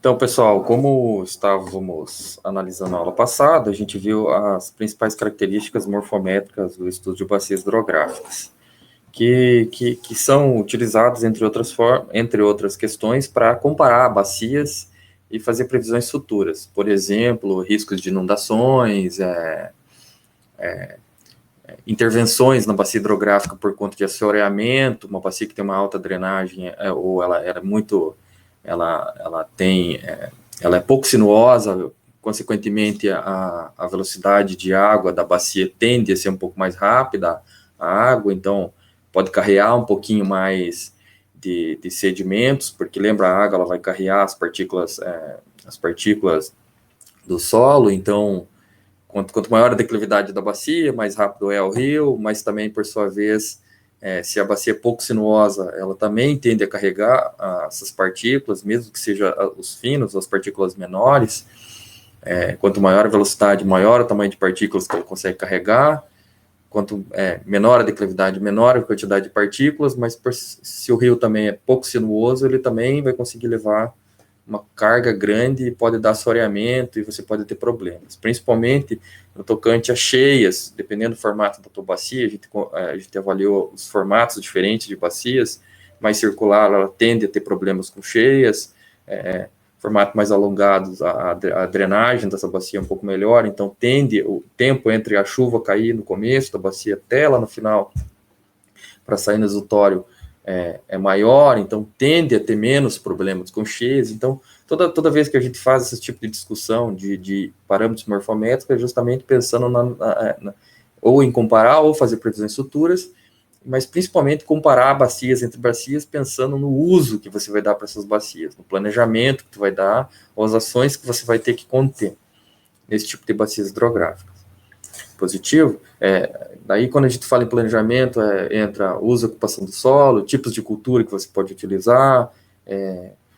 Então, pessoal, como estávamos analisando a aula passada, a gente viu as principais características morfométricas do estudo de bacias hidrográficas, que são utilizadas, entre outras questões, para comparar bacias e fazer previsões futuras. Por exemplo, riscos de inundações, intervenções na bacia hidrográfica por conta de assoreamento, uma bacia que tem uma alta drenagem, ou ela era muito... ela é pouco sinuosa, consequentemente a velocidade de água da bacia tende a ser um pouco mais rápida, a água, então pode carrear um pouquinho mais de sedimentos, porque lembra, a água ela vai carrear as partículas do solo, então quanto maior a declividade da bacia, mais rápido é o rio, mas também, por sua vez, se a bacia é pouco sinuosa, ela também tende a carregar essas partículas, mesmo que seja os finos, as partículas menores. Quanto maior a velocidade, maior o tamanho de partículas que ela consegue carregar. Quanto menor a declividade, menor a quantidade de partículas, mas se o rio também é pouco sinuoso, ele também vai conseguir levar uma carga grande e pode dar assoreamento e você pode ter problemas, principalmente no tocante a cheias, dependendo do formato da tua bacia. A gente avaliou os formatos diferentes de bacias. Mais circular, ela tende a ter problemas com cheias, formato mais alongados, a drenagem dessa bacia é um pouco melhor, então tende o tempo entre a chuva cair no começo da bacia até lá no final, para sair no exutório, é maior, então tende a ter menos problemas com cheias. Então, toda vez que a gente faz esse tipo de discussão de parâmetros morfométricos, é justamente pensando ou em comparar ou fazer previsões futuras, mas principalmente comparar bacias entre bacias, pensando no uso que você vai dar para essas bacias, no planejamento que tu vai dar, ou as ações que você vai ter que conter nesse tipo de bacias hidrográficas. Positivo. Daí, quando a gente fala em planejamento, entra uso e ocupação do solo, tipos de cultura que você pode utilizar,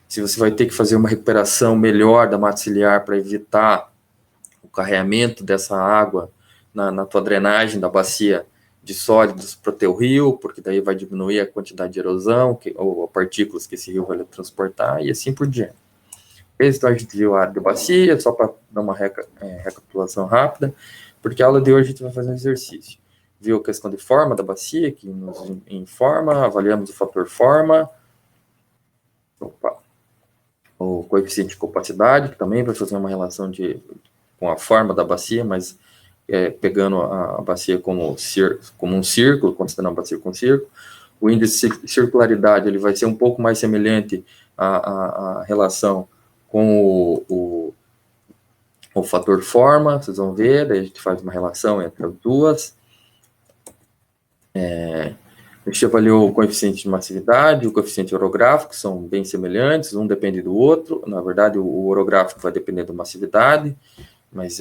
se você vai ter que fazer uma recuperação melhor da mata ciliar para evitar o carreamento dessa água na tua drenagem da bacia de sólidos para o teu rio, porque daí vai diminuir a quantidade de erosão ou partículas que esse rio vai transportar, e assim por diante. Então, a gente viu a área de bacia, só para dar uma recapitulação rápida, porque a aula de hoje a gente vai fazer um exercício. Viu a questão de forma da bacia, que nos informa, avaliamos o fator forma, o coeficiente de compacidade, que também vai fazer uma relação com a forma da bacia, mas pegando a bacia como um círculo, considerando a bacia como um círculo. O índice de circularidade ele vai ser um pouco mais semelhante à relação com o fator forma, vocês vão ver, daí a gente faz uma relação entre as duas. A gente avaliou o coeficiente de massividade, o coeficiente orográfico, são bem semelhantes, um depende do outro. Na verdade, o orográfico vai depender da massividade, mas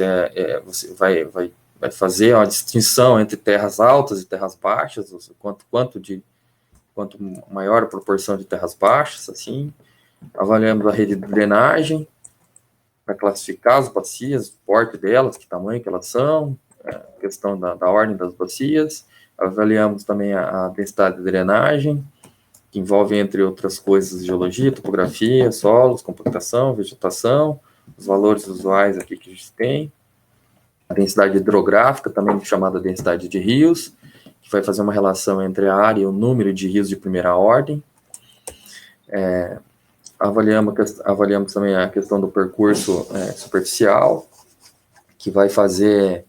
você vai fazer uma distinção entre terras altas e terras baixas, quanto maior a proporção de terras baixas, assim. Avaliamos a rede de drenagem, para classificar as bacias, o porte delas, que tamanho que elas são, questão da ordem das bacias. Avaliamos também a densidade de drenagem, que envolve, entre outras coisas, geologia, topografia, solos, compactação, vegetação, os valores usuais aqui que a gente tem. A densidade hidrográfica, também chamada densidade de rios, que vai fazer uma relação entre a área e o número de rios de primeira ordem. Avaliamos também a questão do percurso superficial, que vai fazer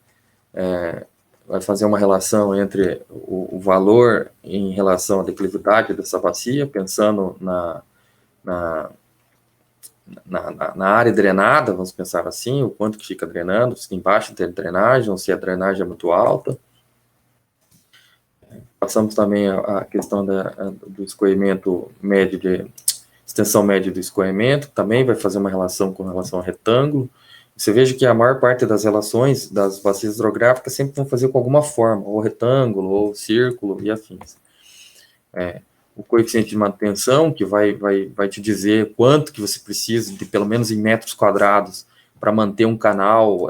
uma relação entre o valor em relação à declividade dessa bacia, pensando na área drenada, vamos pensar assim, o quanto que fica drenando, se embaixo tem drenagem, ou se a drenagem é muito alta. Passamos também a questão do escoamento médio, extensão média do escoamento, que também vai fazer uma relação com relação ao retângulo. Você veja que a maior parte das relações das bacias hidrográficas sempre vão fazer com alguma forma, ou retângulo, ou círculo e afins. O coeficiente de manutenção, que vai te dizer quanto que você precisa, de pelo menos em metros quadrados, para manter um canal,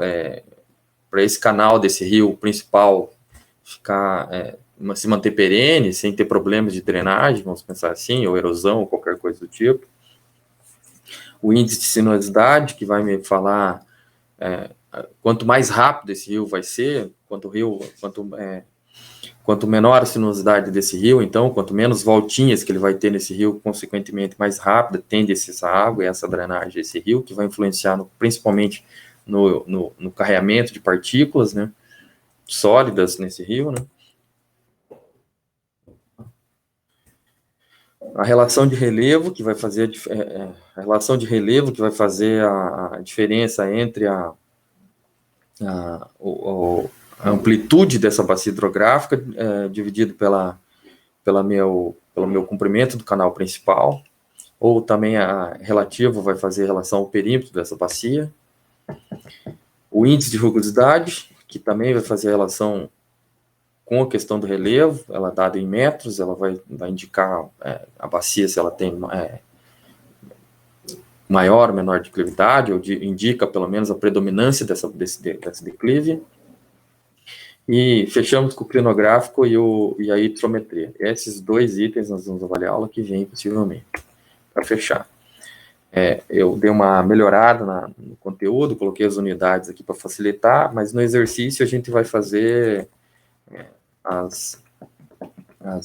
para esse canal desse rio principal se manter perene, sem ter problemas de drenagem, vamos pensar assim, ou erosão, ou qualquer coisa do tipo. o índice de sinuosidade, que vai me falar quanto mais rápido esse rio vai ser, quanto menor a sinuosidade desse rio, então, quanto menos voltinhas que ele vai ter nesse rio, consequentemente, mais rápida tende essa água e essa drenagem desse rio, que vai influenciar principalmente no carreamento de partículas, né, sólidas nesse rio, né. A relação de relevo, que vai fazer a relação de relevo que vai fazer a diferença entre a amplitude dessa bacia hidrográfica, dividido pelo meu comprimento do canal principal, ou também a relativa vai fazer relação ao perímetro dessa bacia. O índice de rugosidade, que também vai fazer relação com a questão do relevo, ela é dada em metros, ela vai indicar a bacia se ela tem maior ou menor declividade, ou indica pelo menos a predominância desse declive. E fechamos com o clinográfico e a hidrometria. Esses 2 itens nós vamos avaliar a aula que vem, possivelmente, para fechar. Eu dei uma melhorada no conteúdo, coloquei as unidades aqui para facilitar, mas no exercício a gente vai fazer as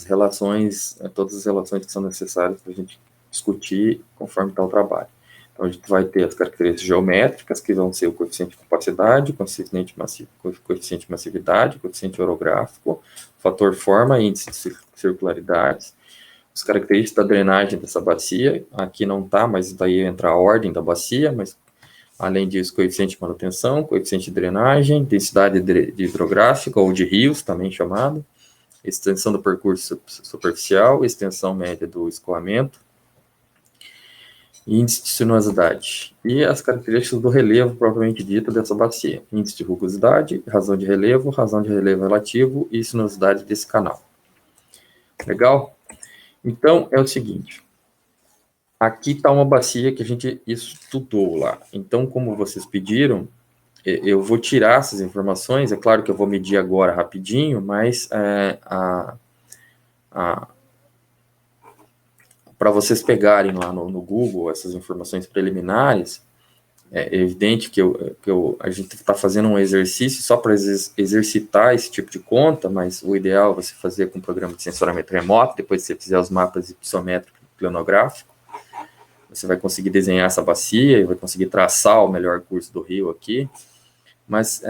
relações, todas as relações que são necessárias para a gente discutir conforme está o trabalho. Então, a gente vai ter as características geométricas, que vão ser o coeficiente de compacidade, coeficiente de massividade, coeficiente orográfico, fator forma, índice de circularidades, as características da drenagem dessa bacia, aqui não está, mas daí entra a ordem da bacia, mas além disso, coeficiente de manutenção, coeficiente de drenagem, densidade de hidrográfica, ou de rios, também chamado, extensão do percurso superficial, extensão média do escoamento, índice de sinuosidade, e as características do relevo propriamente dito dessa bacia, índice de rugosidade, razão de relevo relativo e sinuosidade desse canal. Legal? Então, é o seguinte, aqui está uma bacia que a gente estudou lá, então, como vocês pediram, eu vou tirar essas informações, é claro que eu vou medir agora rapidinho, mas para vocês pegarem lá no Google essas informações preliminares, é evidente que a gente está fazendo um exercício só para exercitar esse tipo de conta, mas o ideal é você fazer com um programa de sensoramento remoto, depois que você fizer os mapas ipsométricos e plenográfico, você vai conseguir desenhar essa bacia e vai conseguir traçar o melhor curso do rio aqui, mas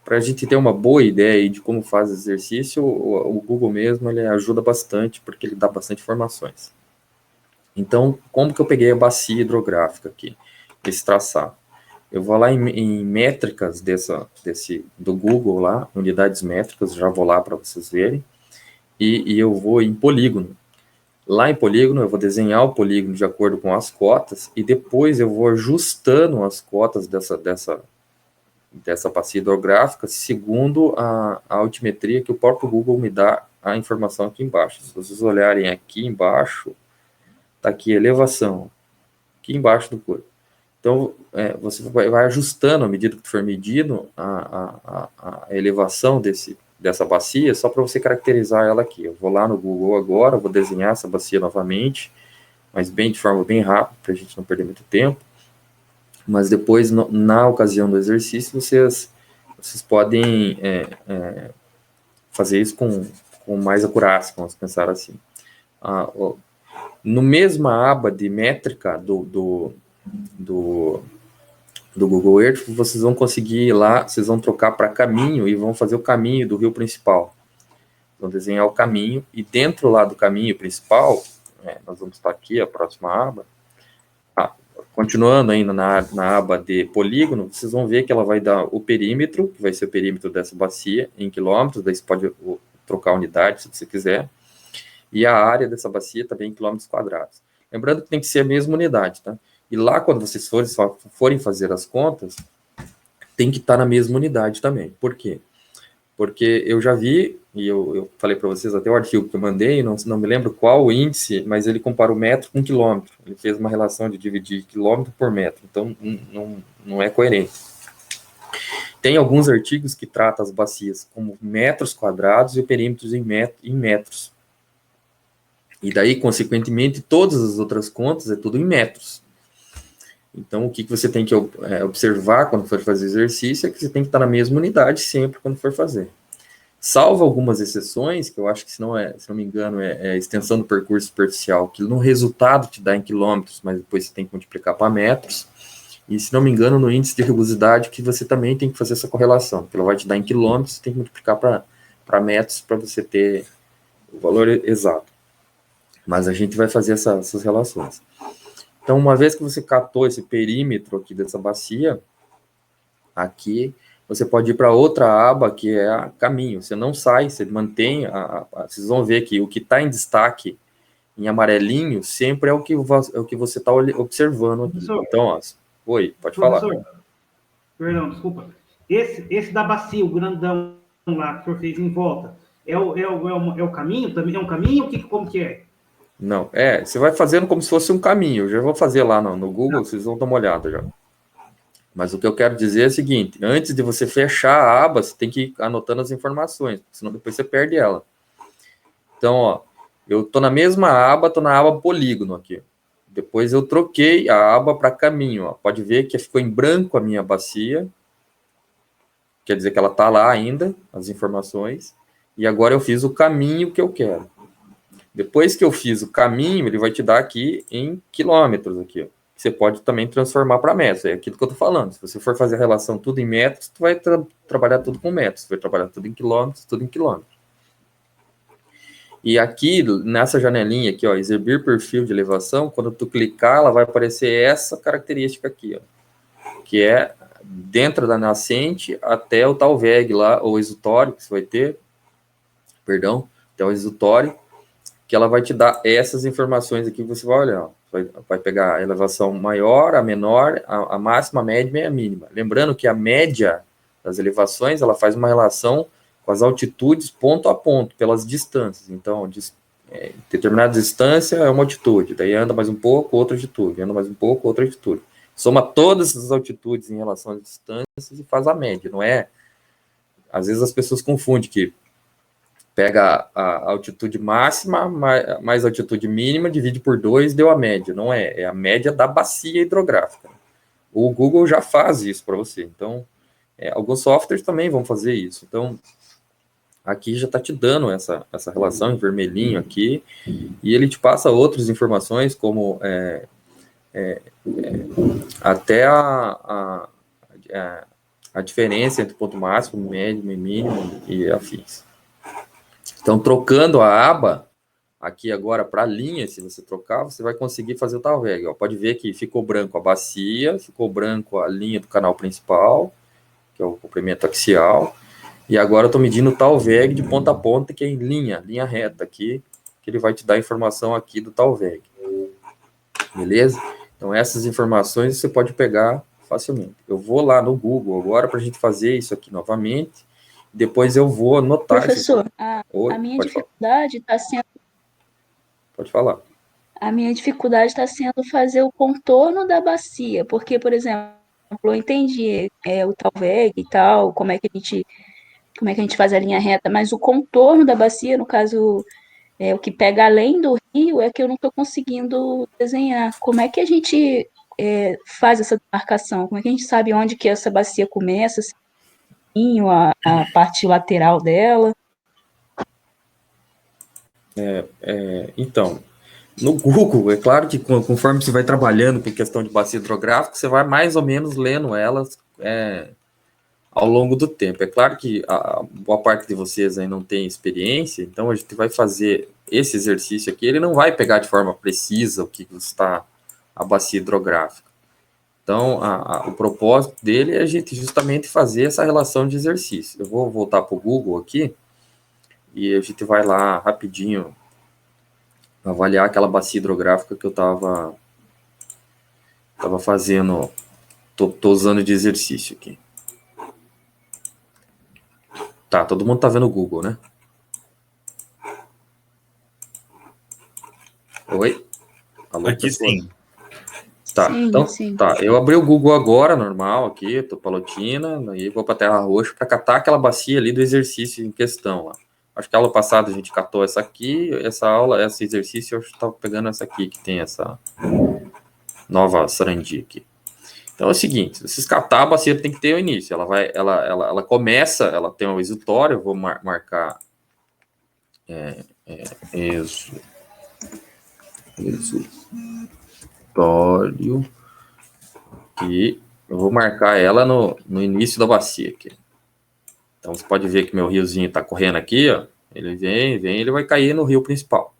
para a gente ter uma boa ideia de como faz o exercício, o Google mesmo ele ajuda bastante, porque ele dá bastante informações. Então, como que eu peguei a bacia hidrográfica aqui, esse traçado? Eu vou lá em métricas do Google lá, unidades métricas, já vou lá para vocês verem, e eu vou em polígono. Lá em polígono, eu vou desenhar o polígono de acordo com as cotas, e depois eu vou ajustando as cotas dessa bacia hidrográfica, segundo a altimetria que o próprio Google me dá a informação aqui embaixo. Se vocês olharem aqui embaixo, está aqui elevação, aqui embaixo do corpo. Então, você vai ajustando, à medida que for medido, a elevação dessa bacia, só para você caracterizar ela aqui. Eu vou lá no Google agora, vou desenhar essa bacia novamente, mas de forma bem rápida, para a gente não perder muito tempo. Mas depois, na ocasião do exercício, vocês podem fazer isso com mais acurácia, vamos pensar assim. No mesma aba de métrica do Google Earth, vocês vão conseguir ir lá, vocês vão trocar para caminho e vão fazer o caminho do rio principal. Vão desenhar o caminho, e dentro lá do caminho principal, nós vamos estar aqui, a próxima aba, continuando ainda na aba de polígono, vocês vão ver que ela vai dar o perímetro, que vai ser o perímetro dessa bacia, em quilômetros, daí você pode trocar a unidade, se você quiser, e a área dessa bacia também em quilômetros quadrados. Lembrando que tem que ser a mesma unidade, tá? E lá, quando vocês forem fazer as contas, tem que estar na mesma unidade também. Por quê? Porque eu já vi, e eu falei para vocês até o artigo que eu mandei, não me lembro qual o índice, mas ele compara o metro com quilômetro. Ele fez uma relação de dividir quilômetro por metro, então não é coerente. Tem alguns artigos que tratam as bacias como metros quadrados e o perímetro em metros. E daí, consequentemente, todas as outras contas é tudo em metros. Então, o que você tem que observar quando for fazer exercício é que você tem que estar na mesma unidade sempre quando for fazer. Salvo algumas exceções, que eu acho que, se não me engano, é a extensão do percurso superficial, que no resultado te dá em quilômetros, mas depois você tem que multiplicar para metros. E, se não me engano, no índice de rugosidade, que você também tem que fazer essa correlação, porque ela vai te dar em quilômetros, você tem que multiplicar para metros para você ter o valor exato. Mas a gente vai fazer essas relações. Então, uma vez que você catou esse perímetro aqui dessa bacia, aqui você pode ir para outra aba, que é a caminho. Você não sai, você mantém. Vocês vão ver que o que está em destaque em amarelinho sempre é o que você está observando aqui. Professor, então, ó, oi, pode falar. Perdão, desculpa. Esse da bacia, o grandão lá que o senhor fez em volta, é o caminho também? É um caminho? Como que é? Não, você vai fazendo como se fosse um caminho. Eu já vou fazer lá no Google, vocês vão dar uma olhada já. Mas o que eu quero dizer é o seguinte: antes de você fechar a aba, você tem que ir anotando as informações, senão depois você perde ela. Então, ó, eu tô na mesma aba, tô na aba polígono aqui. Depois eu troquei a aba para caminho. Ó. Pode ver que ficou em branco a minha bacia. Quer dizer que ela tá lá ainda, as informações. E agora eu fiz o caminho que eu quero. Depois que eu fiz o caminho, ele vai te dar aqui em quilômetros aqui, ó. Você pode também transformar para metros. É aquilo que eu estou falando. Se você for fazer a relação tudo em metros, tu vai trabalhar tudo com metros. Você vai trabalhar tudo em quilômetros, tudo em quilômetros. E aqui, nessa janelinha aqui, ó, exibir perfil de elevação, quando tu clicar, ela vai aparecer essa característica aqui, ó, que é dentro da nascente até o tal VEG lá, ou exutório, que você vai ter, perdão, até o exutório, que ela vai te dar essas informações aqui que você vai olhar. Vai pegar a elevação maior, a menor, a máxima, a média e a mínima. Lembrando que a média das elevações, ela faz uma relação com as altitudes ponto a ponto, pelas distâncias. Então, determinada distância é uma altitude, daí anda mais um pouco, outra altitude, anda mais um pouco, outra altitude. Soma todas as altitudes em relação às distâncias e faz a média, não é? Às vezes as pessoas confundem que pega a altitude máxima, mais a altitude mínima, divide por 2, deu a média. Não é, é a média da bacia hidrográfica. O Google já faz isso para você. Então, alguns softwares também vão fazer isso. Então, aqui já está te dando essa relação em vermelhinho aqui, e ele te passa outras informações, como até a diferença entre o ponto máximo, médio e mínimo e afins. Então, trocando a aba aqui agora para a linha, se você trocar, você vai conseguir fazer o tal VEG. Ó. Pode ver que ficou branco a bacia, ficou branco a linha do canal principal, que é o comprimento axial, e agora eu estou medindo o tal VEG de ponta a ponta, que é em linha reta aqui, que ele vai te dar a informação aqui do tal VEG. Beleza? Então, essas informações você pode pegar facilmente. Eu vou lá no Google agora para a gente fazer isso aqui novamente. Depois eu vou anotar. Professor, a minha dificuldade está sendo. Pode falar. A minha dificuldade está sendo fazer o contorno da bacia, porque, por exemplo, eu entendi o tal VEG e tal, como é que a gente faz a linha reta, mas o contorno da bacia, no caso, o que pega além do rio, é que eu não estou conseguindo desenhar. Como é que a gente faz essa demarcação? Como é que a gente sabe onde que essa bacia começa, assim, a parte lateral dela? Então, no Google, é claro que conforme você vai trabalhando com questão de bacia hidrográfica, você vai mais ou menos lendo elas ao longo do tempo. É claro que a boa parte de vocês aí não tem experiência, então a gente vai fazer esse exercício aqui, ele não vai pegar de forma precisa o que está a bacia hidrográfica. Então, o propósito dele é a gente justamente fazer essa relação de exercício. Eu vou voltar para o Google aqui e a gente vai lá rapidinho avaliar aquela bacia hidrográfica que eu estava fazendo, tô usando de exercício aqui. Tá, todo mundo tá vendo o Google, né? Oi? Alô, aqui pessoal? Sim. Tá, sim, então, sim. Tá, eu abri o Google agora, normal, aqui, tô palotina, aí vou para Terra Roxa para catar aquela bacia ali do exercício em questão lá. Acho que a aula passada a gente catou essa aqui, esse exercício eu estava pegando essa aqui, que tem essa nova Sarandi aqui. Então é o seguinte, se escatar, a bacia tem que ter o início. Ela começa, ela tem um exutório, eu vou marcar exutório aqui. Eu vou marcar ela no início da bacia aqui. Então você pode ver que meu riozinho está correndo aqui, ó. Ele vem, ele vai cair no rio principal.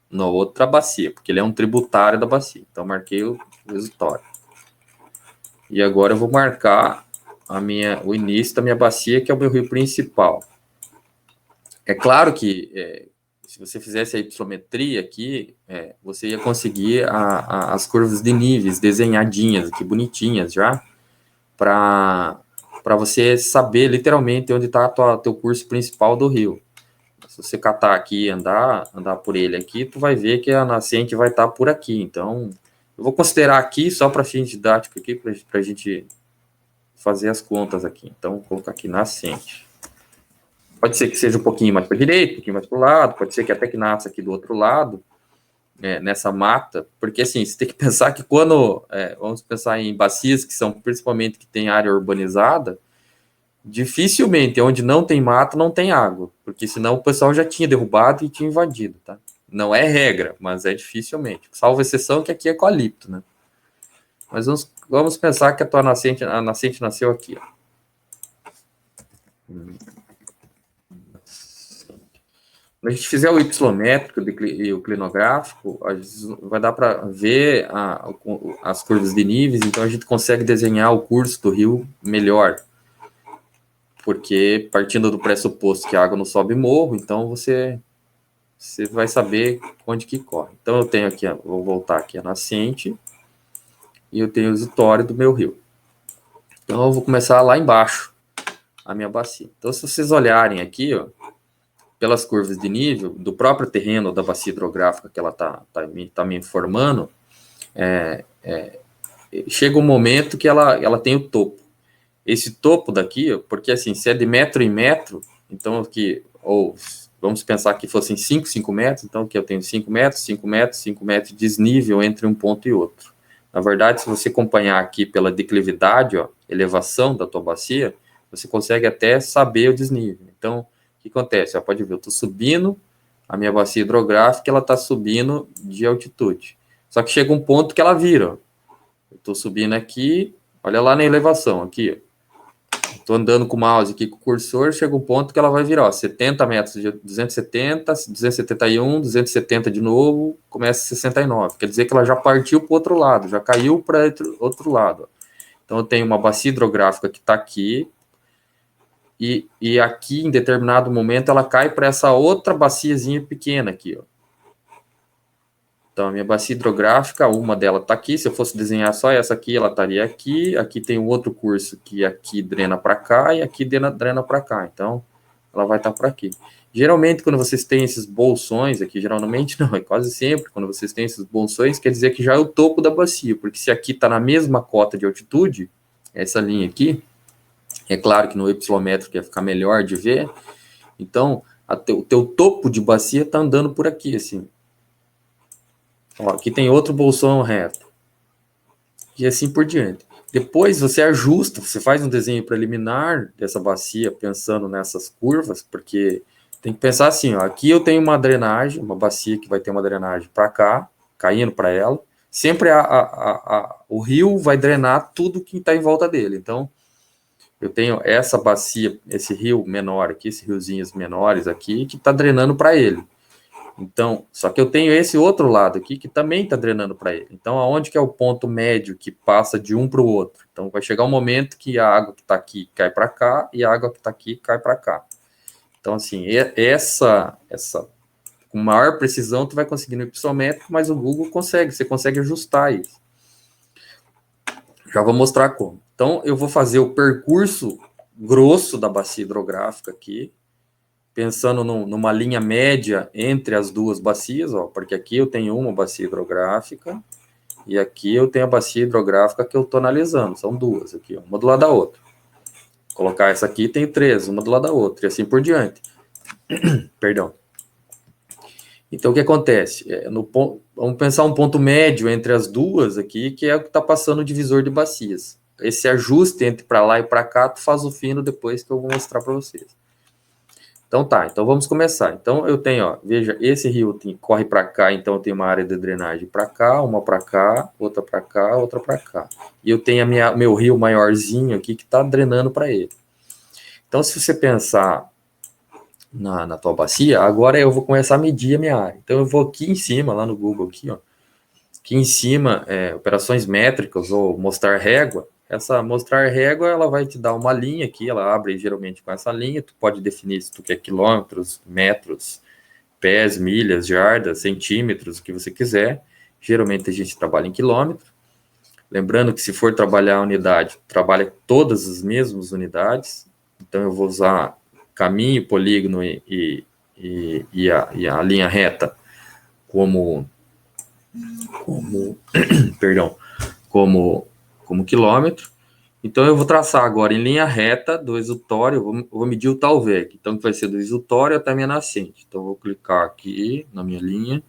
Na outra bacia, porque ele é um tributário da bacia. Então marquei o exutório. E agora eu vou marcar o início da minha bacia, que é o meu rio principal. É claro que se você fizesse a hipissometria aqui, você ia conseguir as curvas de níveis desenhadinhas aqui, bonitinhas já, para você saber literalmente onde está teu curso principal do rio. Se você catar aqui e andar por ele aqui, tu vai ver que a nascente vai estar por aqui. Então, eu vou considerar aqui só para fim didático aqui, para a gente fazer as contas aqui. Então, vou colocar aqui nascente. Pode ser que seja um pouquinho mais para a direita, um pouquinho mais para o lado, pode ser que até que nasça aqui do outro lado, nessa mata, porque assim, você tem que pensar que quando, vamos pensar em bacias que são principalmente que tem área urbanizada, dificilmente, onde não tem mato, não tem água, porque senão o pessoal já tinha derrubado e tinha invadido, tá? Não é regra, mas é dificilmente, salvo exceção que aqui é eucalipto, né? Mas vamos pensar que a nascente nasceu aqui, ó. Quando a gente fizer o hipissométrico e o clinográfico, vai dar para ver as curvas de níveis, então a gente consegue desenhar o curso do rio melhor. Porque partindo do pressuposto que a água não sobe morro, então você vai saber onde que corre. Então eu tenho aqui, vou voltar aqui a nascente, e eu tenho o exutório do meu rio. Então eu vou começar lá embaixo, a minha bacia. Então se vocês olharem aqui, ó, pelas curvas de nível, do próprio terreno da bacia hidrográfica que ela tá me informando, chega um momento que ela tem o topo. Esse topo daqui, porque assim, se é de metro em metro, então aqui, ou vamos pensar que fossem 5 metros, então aqui eu tenho 5 metros, 5 metros, 5 metros de desnível entre um ponto e outro. Na verdade, se você acompanhar aqui pela declividade, ó, elevação da tua bacia, você consegue até saber o desnível. Então, o que acontece? Ó, pode ver, eu estou subindo, a minha bacia hidrográfica, ela está subindo de altitude. Só que chega um ponto que ela vira, ó. Eu estou subindo aqui, olha lá na elevação, aqui, ó. Estou andando com o mouse aqui, com o cursor, chega um ponto que ela vai virar, ó, 70 metros, de 270, 271, 270 de novo, começa a 69. Quer dizer que ela já partiu para o outro lado, já caiu para outro lado. Então, eu tenho uma bacia hidrográfica que está aqui, e aqui, em determinado momento, ela cai para essa outra baciazinha pequena aqui, ó. Então, a minha bacia hidrográfica, uma delas está aqui. Se eu fosse desenhar só essa aqui, ela estaria aqui. Aqui tem um outro curso que aqui drena para cá e aqui drena para cá. Então, ela vai estar por aqui. Geralmente, quando vocês têm esses bolsões aqui, geralmente não, é quase sempre, quando vocês têm esses bolsões, quer dizer que já é o topo da bacia, porque se aqui está na mesma cota de altitude, essa linha aqui, é claro que no hipissométrico ia ficar melhor de ver, então, o teu topo de bacia está andando por aqui, assim. Ó, aqui tem outro bolsão reto. E assim por diante. Depois você ajusta, você faz um desenho preliminar dessa bacia, pensando nessas curvas, porque tem que pensar assim, ó, aqui eu tenho uma drenagem, uma bacia que vai ter uma drenagem para cá, caindo para ela. Sempre o rio vai drenar tudo que está em volta dele. Então, eu tenho essa bacia, esse rio menor aqui, esses riozinhos menores aqui, que está drenando para ele. Então, só que eu tenho esse outro lado aqui que também está drenando para ele. Então, aonde que é o ponto médio que passa de um para o outro? Então, vai chegar um momento que a água que está aqui cai para cá e a água que está aqui cai para cá. Então, assim, essa com maior precisão tu vai conseguir no hipissométrico, mas o Google você consegue ajustar isso. Já vou mostrar como. Então, eu vou fazer o percurso grosso da bacia hidrográfica aqui, pensando numa linha média entre as duas bacias, ó, porque aqui eu tenho uma bacia hidrográfica e aqui eu tenho a bacia hidrográfica que eu estou analisando. São duas aqui, ó, uma do lado da outra. Vou colocar essa aqui, tem 3, uma do lado da outra, e assim por diante. Perdão. Então, o que acontece? Vamos pensar um ponto médio entre as duas aqui, que é o que está passando o divisor de bacias. Esse ajuste entre para lá e para cá, tu faz o fino depois que eu vou mostrar para vocês. Então tá, então vamos começar. Então eu tenho, ó, veja, esse rio corre para cá, então eu tenho uma área de drenagem para cá, uma para cá, outra para cá, outra para cá. E eu tenho meu rio maiorzinho aqui que está drenando para ele. Então, se você pensar na tua bacia, agora eu vou começar a medir a minha área. Então eu vou aqui em cima, lá no Google, aqui, ó. Aqui em cima, operações métricas ou mostrar régua. Essa mostrar régua, ela vai te dar uma linha aqui, ela abre geralmente com essa linha, tu pode definir se tu quer quilômetros, metros, pés, milhas, jardas, centímetros, o que você quiser. Geralmente a gente trabalha em quilômetro. Lembrando que se for trabalhar a unidade, trabalha todas as mesmas unidades. Então eu vou usar caminho, polígono e a linha reta como quilômetro. Então eu vou traçar agora em linha reta do exutório, eu vou medir o Talveg. Então vai ser do exutório até a minha nascente. Então eu vou clicar aqui na minha linha.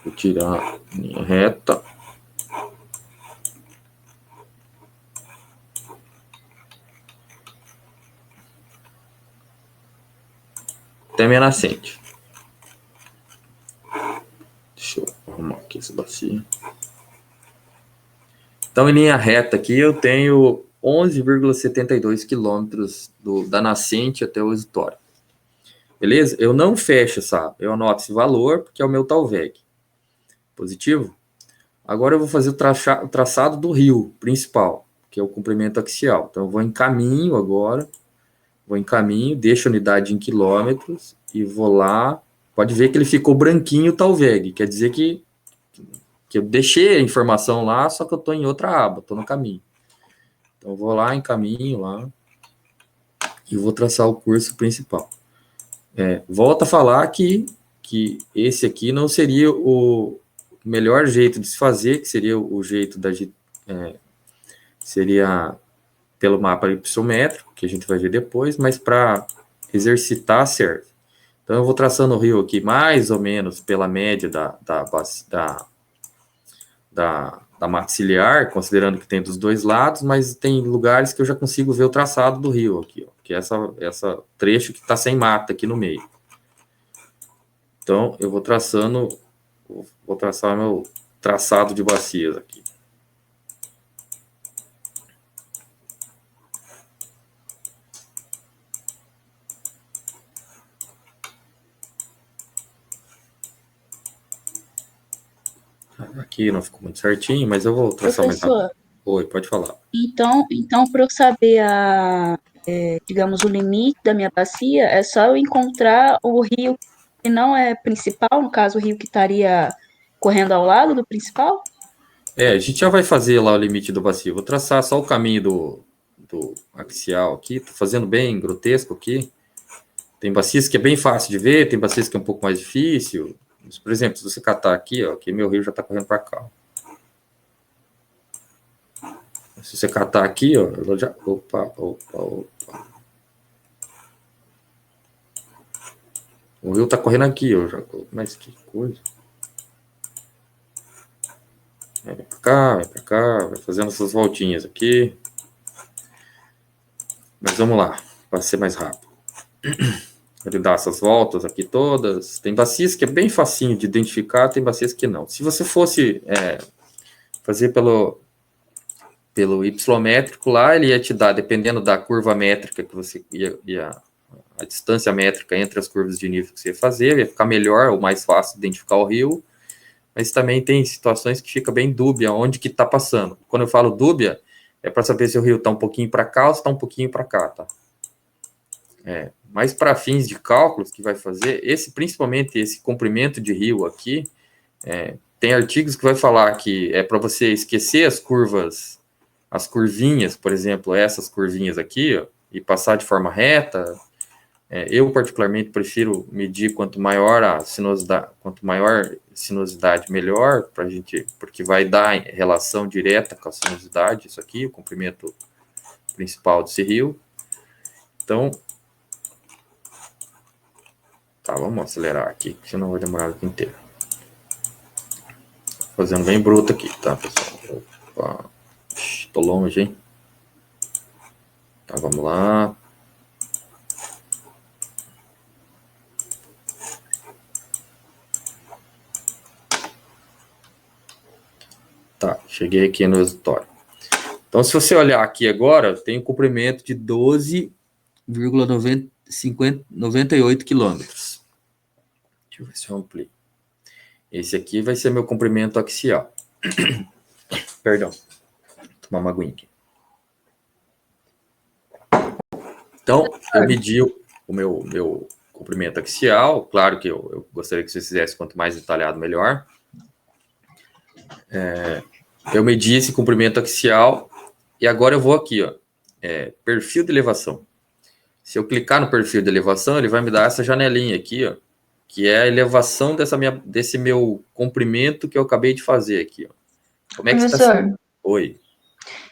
Vou tirar a linha reta. Até a minha nascente. Deixa eu arrumar aqui essa bacia. Então, em linha reta aqui, eu tenho 11,72 quilômetros da nascente até o exutório. Beleza? Eu não fecho eu anoto esse valor, porque é o meu Talveg. Positivo? Agora eu vou fazer o traçado do rio principal, que é o comprimento axial. Então, eu vou em caminho agora, deixo a unidade em quilômetros e vou lá. Pode ver que ele ficou branquinho o Talveg, quer dizer que eu deixei a informação lá, só que eu estou em outra aba, estou no caminho. Então, eu vou lá em caminho, lá, e vou traçar o curso principal. Volto a falar que esse aqui não seria o melhor jeito de se fazer, que seria o jeito seria pelo mapa hipermétrico, que a gente vai ver depois, mas para exercitar serve. Então, eu vou traçando o rio aqui mais ou menos pela média da maxiliar, considerando que tem dos dois lados, mas tem lugares que eu já consigo ver o traçado do rio aqui, ó, que é essa trecho que está sem mata aqui no meio. Então, eu vou traçar meu traçado de bacias aqui. Aqui não ficou muito certinho, mas eu vou traçar mais rápido. Oi, pode falar. Então para eu saber digamos, o limite da minha bacia, é só eu encontrar o rio que não é principal, no caso, o rio que estaria correndo ao lado do principal? A gente já vai fazer lá o limite do bacio. Vou traçar só o caminho do axial aqui, tô fazendo bem grotesco aqui. Tem bacias que é bem fácil de ver, tem bacias que é um pouco mais difícil. Por exemplo, se você catar aqui, ó, aqui meu rio já está correndo para cá. Se você catar aqui, ó, ela já... Opa. O rio está correndo aqui, ó. Mas que coisa. Vem para cá, vai fazendo essas voltinhas aqui. Mas vamos lá, para ser mais rápido. Ele dá essas voltas aqui todas. Tem bacias que é bem facinho de identificar, tem bacias que não. Se você fosse fazer pelo Y-métrico lá, ele ia te dar, dependendo da curva métrica que você a distância métrica entre as curvas de nível que você ia fazer, ia ficar melhor ou mais fácil identificar o rio. Mas também tem situações que fica bem dúbia onde que está passando. Quando eu falo dúbia, é para saber se o rio está um pouquinho para cá ou se está um pouquinho para cá, tá? Mas para fins de cálculos que vai fazer, principalmente esse comprimento de rio aqui, tem artigos que vai falar que é para você esquecer as curvas, as curvinhas, por exemplo, essas curvinhas aqui, ó, e passar de forma reta. Eu, particularmente, prefiro medir quanto maior a sinuosidade, melhor, porque vai dar relação direta com a sinuosidade, isso aqui, o comprimento principal desse rio. Então, Tá, vamos acelerar aqui, senão vai demorar o tempo inteiro. Fazendo bem bruto aqui, tá, pessoal? Opa. Tô longe, hein? Tá, vamos lá. Tá, cheguei aqui no resultado. Então, se você olhar aqui agora, tem um comprimento de 12,98 quilômetros. Deixa eu ver se eu amplio. Esse aqui vai ser meu comprimento axial. Perdão. Vou tomar uma aguinha aqui. Então, eu medi o meu comprimento axial. Claro que eu gostaria que você fizesse quanto mais detalhado, melhor. Eu medi esse comprimento axial e agora eu vou aqui, ó, perfil de elevação. Se eu clicar no perfil de elevação, ele vai me dar essa janelinha aqui, ó, que é a elevação desse meu comprimento que eu acabei de fazer aqui, ó. Como é que está? Professor, Oi.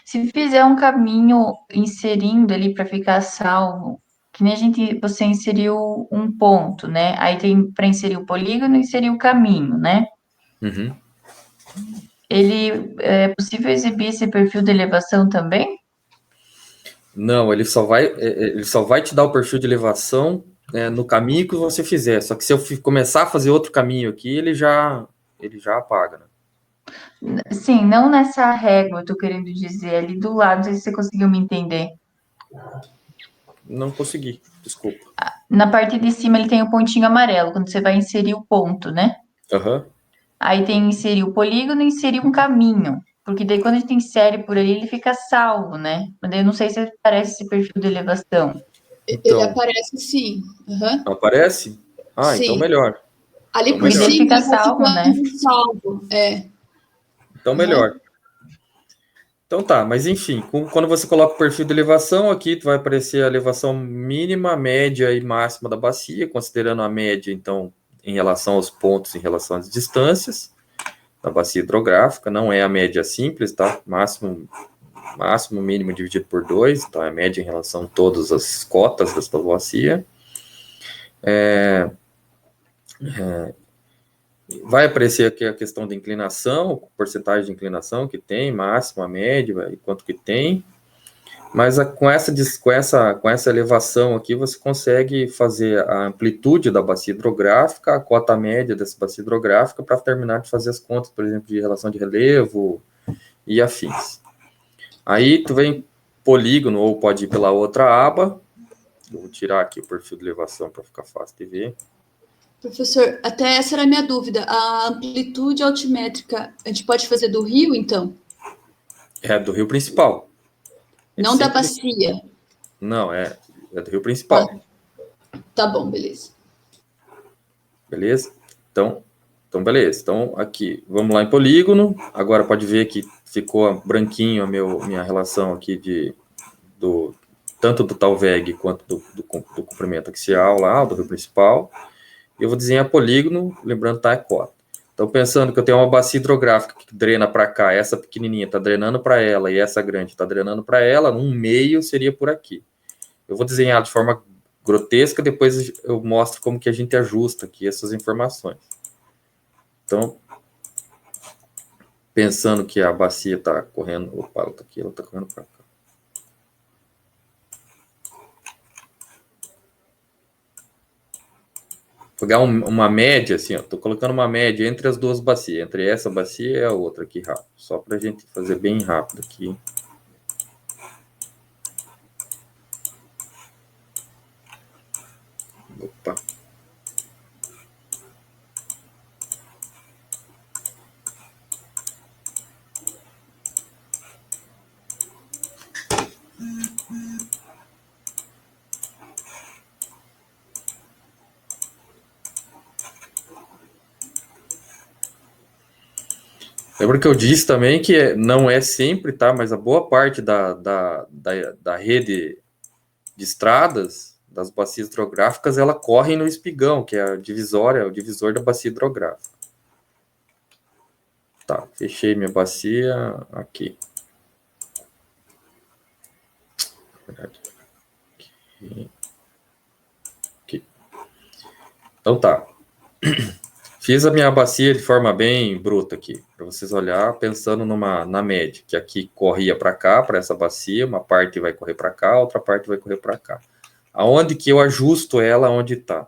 se fizer um caminho inserindo ali para ficar salvo, que nem você inseriu um ponto, né? Aí tem para inserir o polígono e inserir o caminho, né? Uhum. É possível exibir esse perfil de elevação também? Não, ele só vai te dar o perfil de elevação no caminho que você fizer. Só que se eu começar a fazer outro caminho aqui, ele já apaga, né? Sim, não nessa régua, eu tô querendo dizer, ali do lado, não sei se você conseguiu me entender. Não consegui, desculpa. Na parte de cima ele tem o pontinho amarelo, quando você vai inserir o ponto, né? Aham. Aí tem inserir o polígono e inserir um caminho. Porque daí quando a gente insere por ali, ele fica salvo, né? Mas daí eu não sei se aparece esse perfil de elevação. Ele Então, aparece sim. Uhum. aparece? Ah, então Sim. melhor. Ali Então por melhor. Ele cima fica ele vai salvo, né? ficando salvo. Então melhor. Então tá, mas enfim, quando você coloca o perfil de elevação, aqui vai aparecer a elevação mínima, média e máxima da bacia, considerando a média, então, em relação aos pontos, em relação às distâncias da bacia hidrográfica, não é a média simples, tá? Máximo, mínimo dividido por 2, então é a média em relação a todas as cotas desta bacia. Vai aparecer aqui a questão de inclinação, porcentagem de inclinação que tem, máxima, média e quanto que tem. Mas com essa elevação aqui, você consegue fazer a amplitude da bacia hidrográfica, a cota média dessa bacia hidrográfica, para terminar de fazer as contas, por exemplo, de relação de relevo e afins. Aí tu vem polígono, ou pode ir pela outra aba. Eu vou tirar aqui o perfil de elevação para ficar fácil de ver. Professor, até essa era a minha dúvida. A amplitude altimétrica, a gente pode fazer do rio, então? É do rio principal. Não da bacia. Não, é do rio principal. Tá bom, beleza. Beleza? Então, beleza. Então, aqui, vamos lá em polígono. Agora pode ver que ficou branquinho a minha relação aqui tanto do Talveg quanto do comprimento axial lá, do rio principal. Eu vou desenhar polígono, lembrando tá, é cota. Então, pensando que eu tenho uma bacia hidrográfica que drena para cá, essa pequenininha está drenando para ela e essa grande está drenando para ela, um meio seria por aqui. Eu vou desenhar de forma grotesca, depois eu mostro como que a gente ajusta aqui essas informações. Então, pensando que a bacia está correndo, opa, ela está aqui, ela está correndo para cá. Vou pegar uma média, assim, ó, tô colocando uma média entre as duas bacias, entre essa bacia e a outra aqui, rápido, só para a gente fazer bem rápido aqui. Opa. Lembra que eu disse também que não é sempre, tá? Mas a boa parte da rede de estradas, das bacias hidrográficas, ela corre no espigão, que é a divisória, o divisor da bacia hidrográfica. Tá, fechei minha bacia aqui. Aqui. Então tá. Fiz a minha bacia de forma bem bruta aqui, para vocês olhar pensando na média, que aqui corria para cá, para essa bacia, uma parte vai correr para cá, outra parte vai correr para cá. Aonde que eu ajusto ela onde está?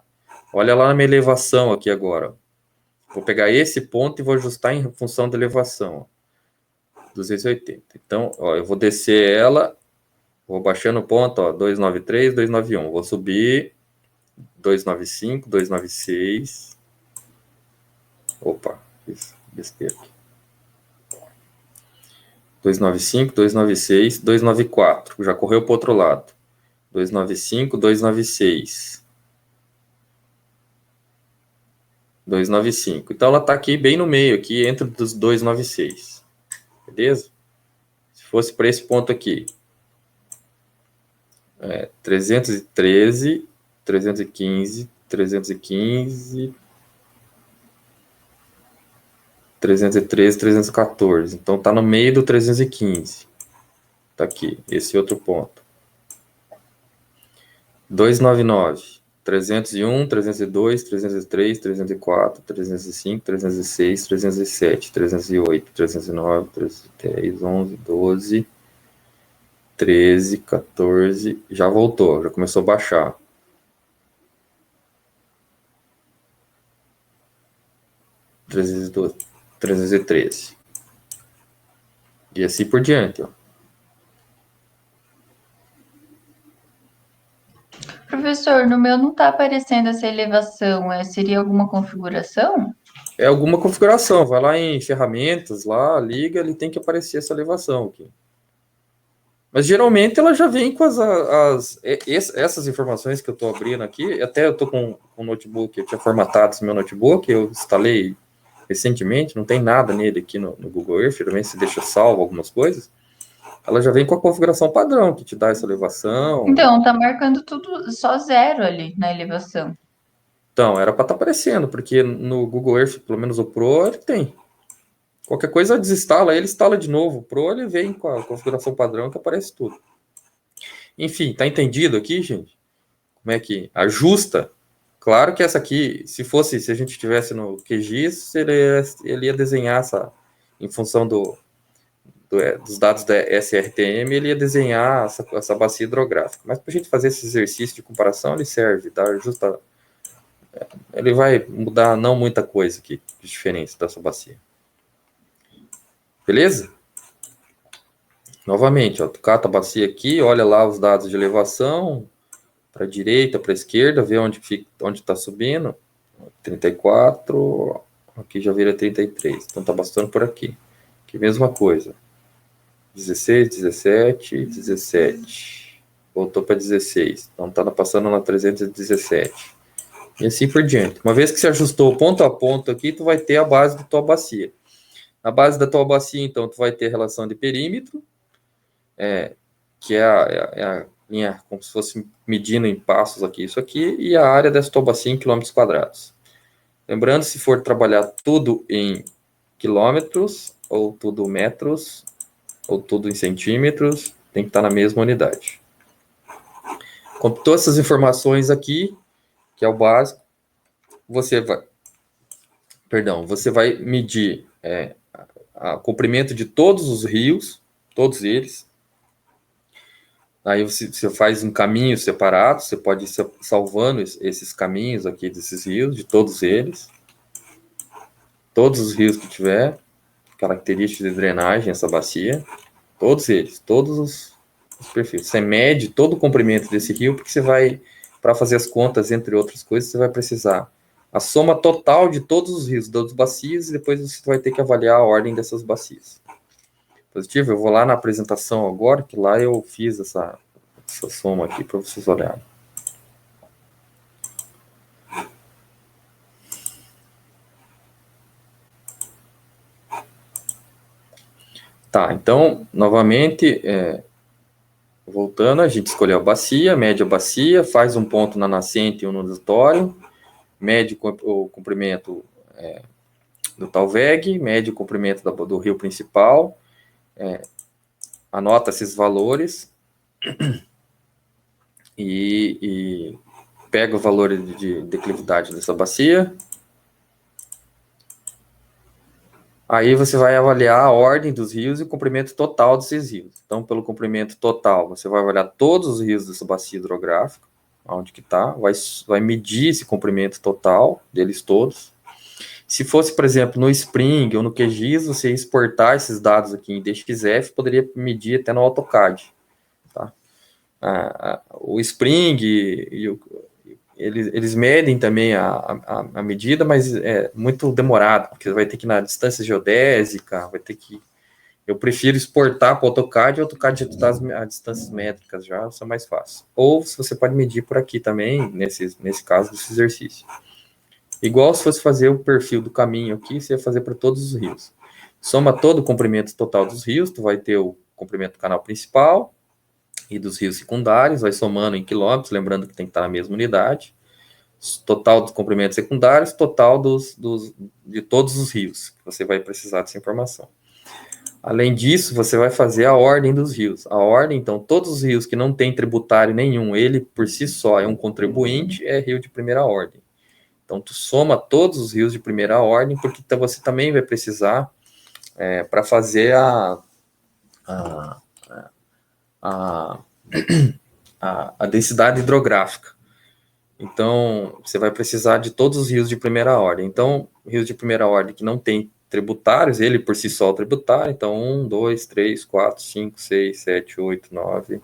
Olha lá na minha elevação aqui agora. Vou pegar esse ponto e vou ajustar em função da elevação. 280. Então, ó, eu vou descer ela, vou baixando o ponto, ó, 293, 291. Vou subir 295, 296. Opa, fiz besteira aqui. 295, 296, 294. Já correu para o outro lado. 295, 296. 295. Então ela está aqui bem no meio, aqui entre os 296. Beleza? Se fosse para esse ponto aqui. 313, 315, 315, 313, 314. Então tá no meio do 315. Tá aqui, esse outro ponto. 299, 301, 302, 303, 304, 305, 306, 307, 308, 309, 310, 11, 12, 13, 14. Já voltou, já começou a baixar. 312, 313. E assim por diante, ó. Professor, no meu não está aparecendo essa elevação. Seria alguma configuração? É alguma configuração. Vai lá em ferramentas, lá, liga, ele tem que aparecer essa elevação aqui. Mas geralmente ela já vem com essas informações que eu estou abrindo aqui. Até eu estou com um notebook, eu tinha formatado esse meu notebook, eu instalei recentemente, não tem nada nele aqui no Google Earth, geralmente se deixa salvo algumas coisas. Ela já vem com a configuração padrão, que te dá essa elevação. Então, tá marcando tudo só 0 ali na elevação. Então, era para estar aparecendo, porque no Google Earth, pelo menos o Pro, ele tem. Qualquer coisa desinstala, ele instala de novo. O Pro, ele vem com a configuração padrão que aparece tudo. Enfim, tá entendido aqui, gente? Como é que ajusta? Claro que essa aqui, se a gente estivesse no QGIS, ele ia desenhar essa, em função dos dados da SRTM, ele ia desenhar essa bacia hidrográfica. Mas para a gente fazer esse exercício de comparação, ele serve, tá? Ele vai mudar não muita coisa aqui de diferença dessa bacia. Beleza? Novamente, ó, tu cata a bacia aqui, olha lá os dados de elevação, para a direita, para a esquerda, vê onde está subindo. 34, aqui já vira 33, então está bastando por aqui. Aqui mesma coisa. 16, 17, 17. Voltou para 16, então está passando na 317. E assim por diante. Uma vez que você ajustou ponto a ponto aqui, tu vai ter a base da tua bacia. Na base da tua bacia, então, tu vai ter a relação de perímetro, que é a linha como se fosse medindo em passos aqui, isso aqui, e a área dessa tua bacia em quilômetros quadrados. Lembrando, se for trabalhar tudo em quilômetros, ou tudo metros, ou tudo em centímetros, tem que estar na mesma unidade. Com todas essas informações aqui, que é o básico, você vai medir o comprimento de todos os rios, todos eles. Aí você faz um caminho separado, você pode ir salvando esses caminhos aqui desses rios, de todos eles. Todos os rios que tiver características de drenagem, essa bacia. Todos eles, todos os perfis. Você mede todo o comprimento desse rio, porque você vai, para fazer as contas, entre outras coisas, você vai precisar a soma total de todos os rios, das bacias, e depois você vai ter que avaliar a ordem dessas bacias. Positivo? Eu vou lá na apresentação agora, que lá eu fiz essa soma aqui para vocês olharem. Tá, então, novamente, voltando, a gente escolheu a bacia, mede a bacia, faz um ponto na nascente e um no aleatório, mede o comprimento do Talveg, mede o comprimento do rio principal, anota esses valores e pega o valor de declividade dessa bacia. Aí você vai avaliar a ordem dos rios e o comprimento total desses rios. Então, pelo comprimento total, você vai avaliar todos os rios dessa bacia hidrográfica, onde que está, vai medir esse comprimento total deles todos. Se fosse, por exemplo, no Spring ou no QGIS, você exportar esses dados aqui em DXF, poderia medir até no AutoCAD. Tá? O Spring, eles medem também a medida, mas é muito demorado, porque vai ter que ir na distância geodésica, vai ter que... Eu prefiro exportar para o AutoCAD, e o AutoCAD já dá as distâncias métricas já, isso é mais fácil. Ou você pode medir por aqui também, nesse caso desse exercício. Igual se fosse fazer o perfil do caminho aqui, você ia fazer para todos os rios. Soma todo o comprimento total dos rios, tu vai ter o comprimento do canal principal e dos rios secundários, vai somando em quilômetros, lembrando que tem que estar na mesma unidade. Total dos comprimentos secundários, total de todos os rios, que você vai precisar dessa informação. Além disso, você vai fazer a ordem dos rios. A ordem, então, todos os rios que não tem tributário nenhum, ele por si só é um contribuinte, é rio de primeira ordem. Então, tu soma todos os rios de primeira ordem, porque você também vai precisar para fazer a densidade hidrográfica. Então, você vai precisar de todos os rios de primeira ordem. Então, rios de primeira ordem que não tem tributários, ele por si só é tributário. Então, 1, 2, 3, 4, 5, 6, 7, 8, 9...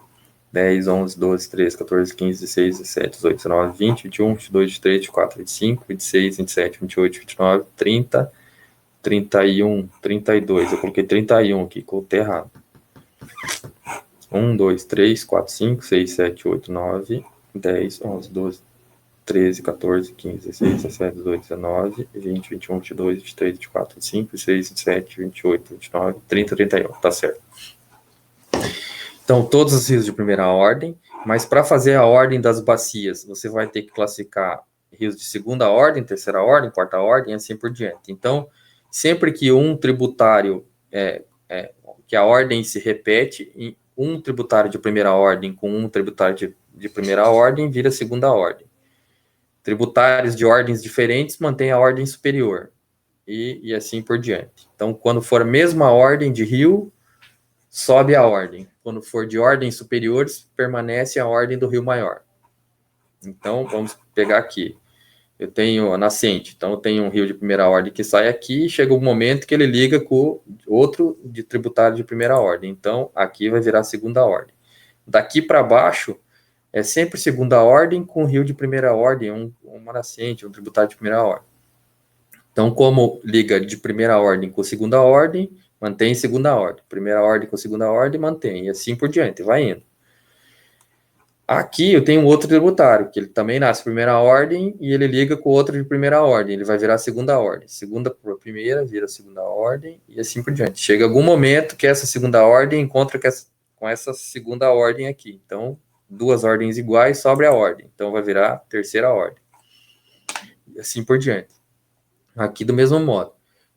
10, 11, 12, 13, 14, 15, 16, 17, 18, 19, 20, 21, 22, 23, 24, 25, 26, 27, 28, 29, 30, 31, 32. Eu coloquei 31 aqui, coloquei errado. 1, 2, 3, 4, 5, 6, 7, 8, 9, 10, 11, 12, 13, 14, 15, 16, 17, 18, 19, 20, 21, 22, 23, 24, 25, 26, 27, 28, 29, 30, 31. Tá certo. Então, todos os rios de primeira ordem, mas para fazer a ordem das bacias, você vai ter que classificar rios de segunda ordem, terceira ordem, quarta ordem, e assim por diante. Então, sempre que um tributário, que a ordem se repete, um tributário de primeira ordem com um tributário de primeira ordem vira segunda ordem. Tributários de ordens diferentes mantêm a ordem superior, e assim por diante. Então, quando for a mesma ordem de rio, sobe a ordem. Quando for de ordens superiores, permanece a ordem do rio maior. Então, vamos pegar aqui. Eu tenho a nascente, então eu tenho um rio de primeira ordem que sai aqui, e chega um momento que ele liga com outro de tributário de primeira ordem. Então, aqui vai virar segunda ordem. Daqui para baixo, é sempre segunda ordem com rio de primeira ordem, uma nascente, um tributário de primeira ordem. Então, como liga de primeira ordem com segunda ordem, mantém segunda ordem. Primeira ordem com segunda ordem, mantém. E assim por diante, vai indo. Aqui eu tenho um outro tributário, que ele também nasce primeira ordem e ele liga com outro de primeira ordem. Ele vai virar segunda ordem. Segunda para primeira, vira segunda ordem e assim por diante. Chega algum momento que essa segunda ordem encontra com essa segunda ordem aqui. Então, duas ordens iguais, sobra a ordem. Então, vai virar terceira ordem. E assim por diante. Aqui do mesmo modo.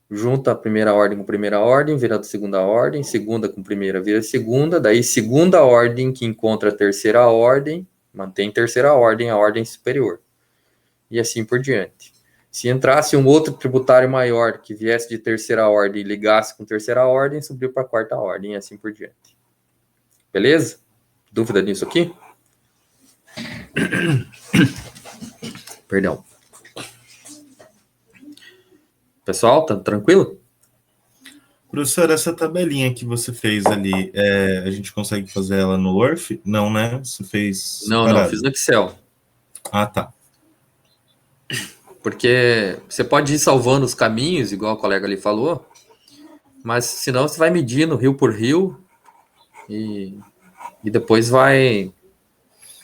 Junta a primeira ordem com primeira ordem, vira segunda ordem, segunda com primeira vira segunda, daí segunda ordem que encontra a terceira ordem, mantém terceira ordem, a ordem superior. E assim por diante. Se entrasse um outro tributário maior que viesse de terceira ordem e ligasse com terceira ordem, subiu para a quarta ordem e assim por diante. Beleza? Dúvida nisso aqui? Perdão. Pessoal, tá tranquilo? Professor, essa tabelinha que você fez ali, a gente consegue fazer ela no Word? Não, né? Você fez... Não, fiz no Excel. Ah, tá. Porque você pode ir salvando os caminhos, igual o colega ali falou, mas senão você vai medindo rio por rio e depois vai...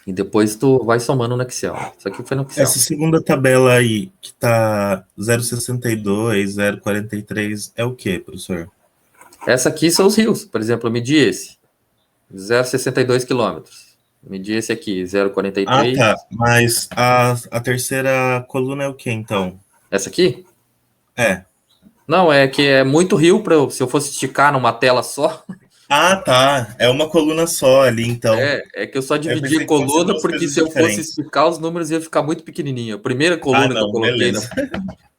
E depois tu vai somando no Excel. Isso aqui foi no Excel. Essa segunda tabela aí, que tá 0,62, 0,43, é o quê, professor? Essa aqui são os rios. Por exemplo, eu medi esse. 0,62 quilômetros. Medi esse aqui, 0,43. Ah, tá. Mas a terceira coluna é o quê, então? Essa aqui? É. Não, é que é muito rio. Se eu fosse esticar numa tela só, Ah, tá. É uma coluna só ali, então. É que eu só dividi pensei a que fosse coluna duas porque coisas se eu fosse diferentes. explicar os números ia ficar muito pequenininho. Ah, Que eu não, coloquei beleza.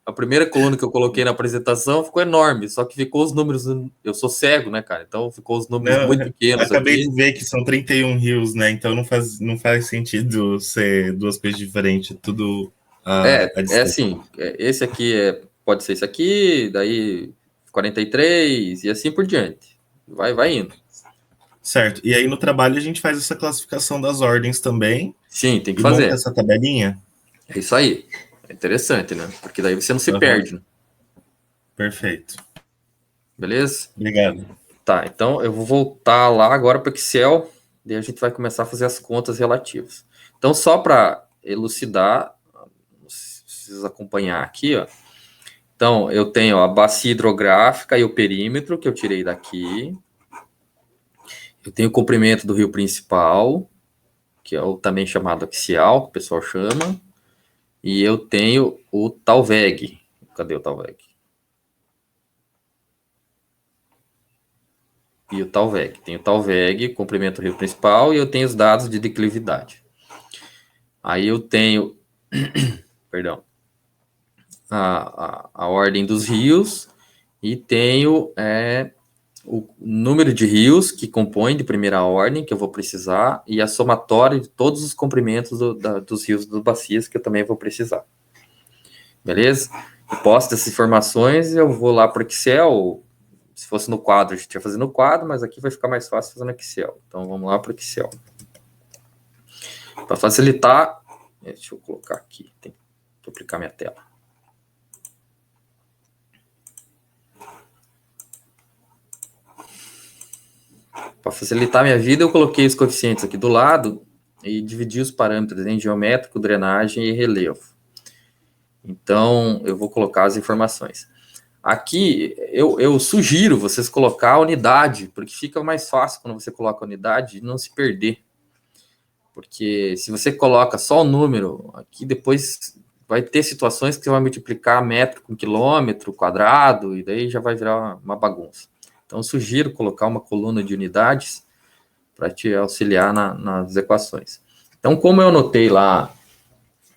a primeira coluna que eu coloquei na apresentação ficou enorme, só que ficou os números. Eu sou cego, né, cara? Então ficou os números Não, muito pequenos acabei aqui. de ver que são 31 rios, né? Então não faz sentido ser duas coisas diferentes, tudo a É distância. assim, esse aqui pode ser esse aqui, daí 43 e assim por diante. Vai indo. Certo. E aí no trabalho a gente faz essa classificação das ordens também Sim, tem que e monta fazer. essa tabelinha. É isso aí. É interessante, né? Porque daí você não se Aham, perde, né? perfeito. Beleza? Obrigado. Tá, então eu vou voltar lá agora para o Excel, daí a gente vai começar a fazer as contas relativas. Então, só para elucidar, vocês acompanhar aqui, ó. Então, eu tenho a bacia hidrográfica e o perímetro que eu tirei daqui. Eu tenho o comprimento do rio principal, que é o também chamado axial, que o pessoal chama. E eu tenho o Talveg. Cadê o Talveg? E o Talveg. Tem o Talveg, comprimento do rio principal, e eu tenho os dados de declividade. Aí eu tenho, perdão, a ordem dos rios e tenho o número de rios que compõem de primeira ordem, que eu vou precisar, e a somatória de todos os comprimentos dos rios das bacias, que eu também vou precisar. Beleza? Eu posto essas informações e eu vou lá para o Excel. Se fosse no quadro, a gente ia fazer no quadro, mas aqui vai ficar mais fácil fazendo no Excel. Então vamos lá para o Excel. Para facilitar, deixa eu colocar aqui, tem que duplicar minha tela. Para facilitar minha vida, eu coloquei os coeficientes aqui do lado e dividi os parâmetros em geométrico, drenagem e relevo. Então, eu vou colocar as informações. Aqui, eu sugiro vocês colocar a unidade, porque fica mais fácil quando você coloca a unidade de não se perder. Porque se você coloca só o número, aqui depois vai ter situações que você vai multiplicar metro com quilômetro quadrado, e daí já vai virar uma bagunça. Então, eu sugiro colocar uma coluna de unidades para te auxiliar nas equações. Então, como eu anotei lá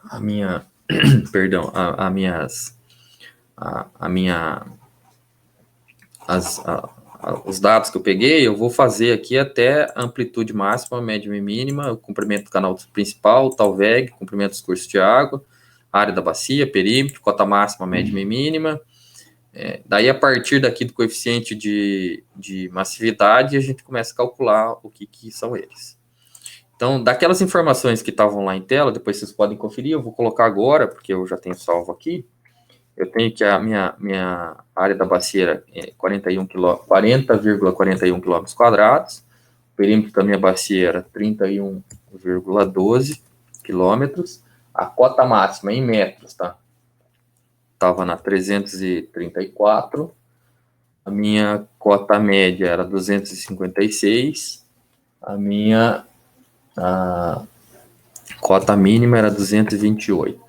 a minha, perdão, os dados que eu peguei, eu vou fazer aqui até a amplitude máxima, média e mínima, o comprimento do canal principal, Talveg, comprimento dos cursos de água, área da bacia, perímetro, cota máxima, média e mínima. Daí, a partir daqui do coeficiente de massividade, a gente começa a calcular o que são eles. Então, daquelas informações que estavam lá em tela, depois vocês podem conferir, eu vou colocar agora, porque eu já tenho salvo aqui. Eu tenho que a minha área da bacia é 40,41 km², o perímetro da minha bacia era 31,12 km, a cota máxima em metros, tá? Estava na 334, a minha cota média era 256, a minha cota mínima era 228.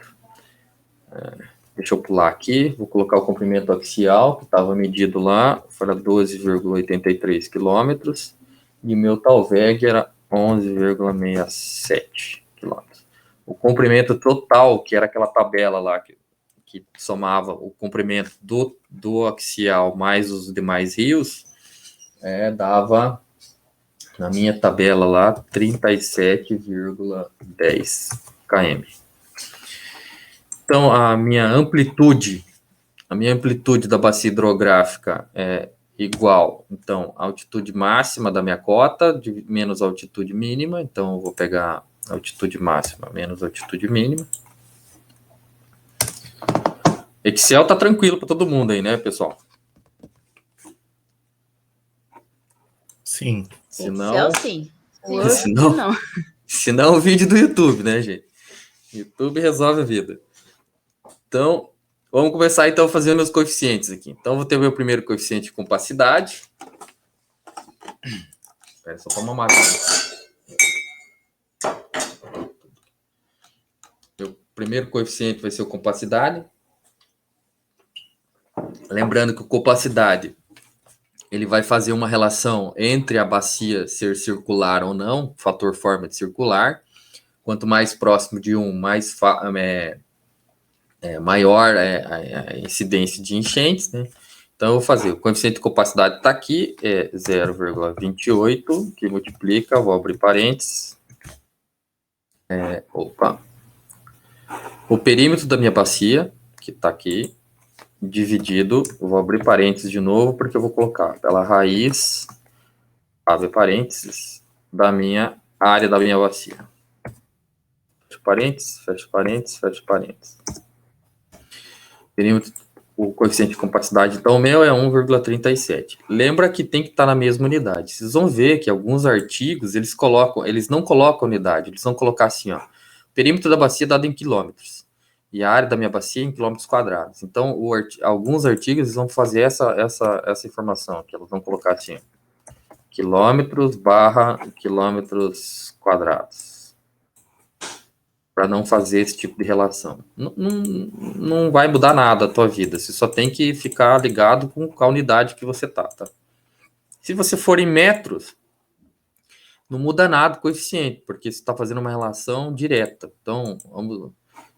Deixa eu pular aqui, vou colocar o comprimento axial, que estava medido lá, foi 12,83 quilômetros, e meu Talveg era 11,67 quilômetros. O comprimento total, que era aquela tabela lá, que somava o comprimento do axial mais os demais rios, dava, na minha tabela lá, 37,10 km. Então, a minha amplitude da bacia hidrográfica é igual, então, a altitude máxima da minha cota, menos a altitude mínima. Então, eu vou pegar a altitude máxima menos a altitude mínima. Excel tá tranquilo para todo mundo aí, né, pessoal? Sim. Excel, sim. Word, Senão, não. senão o vídeo do YouTube, né, gente? YouTube resolve a vida. Então, vamos começar então fazendo os coeficientes aqui. Então, vou ter o meu primeiro coeficiente de compacidade. Espera, só toma uma água. Meu primeiro coeficiente vai ser o compacidade. Lembrando que o compacidade ele vai fazer uma relação entre a bacia ser circular ou não, fator forma de circular. Quanto mais próximo de um, maior a incidência de enchentes, né? Então, eu vou fazer, o coeficiente de compacidade está aqui, é 0,28, que multiplica, vou abrir parênteses. O perímetro da minha bacia, que está aqui, dividido, eu vou abrir parênteses de novo, porque eu vou colocar pela raiz, abre parênteses, da minha área da minha bacia. Fecha parênteses, fecha parênteses, fecha parênteses. Perímetro, o coeficiente de compacidade, então, o meu é 1,37. Lembra que tem que estar na mesma unidade. Vocês vão ver que alguns artigos, eles não colocam unidade, eles vão colocar assim, ó, o perímetro da bacia é dado em quilômetros, e a área da minha bacia em quilômetros quadrados. Então, alguns artigos eles vão fazer essa informação, que eles vão colocar assim, quilômetros / quilômetros quadrados, para não fazer esse tipo de relação. Não vai mudar nada a tua vida, você só tem que ficar ligado com a unidade que você tá? Se você for em metros, não muda nada o coeficiente, porque você está fazendo uma relação direta. Então,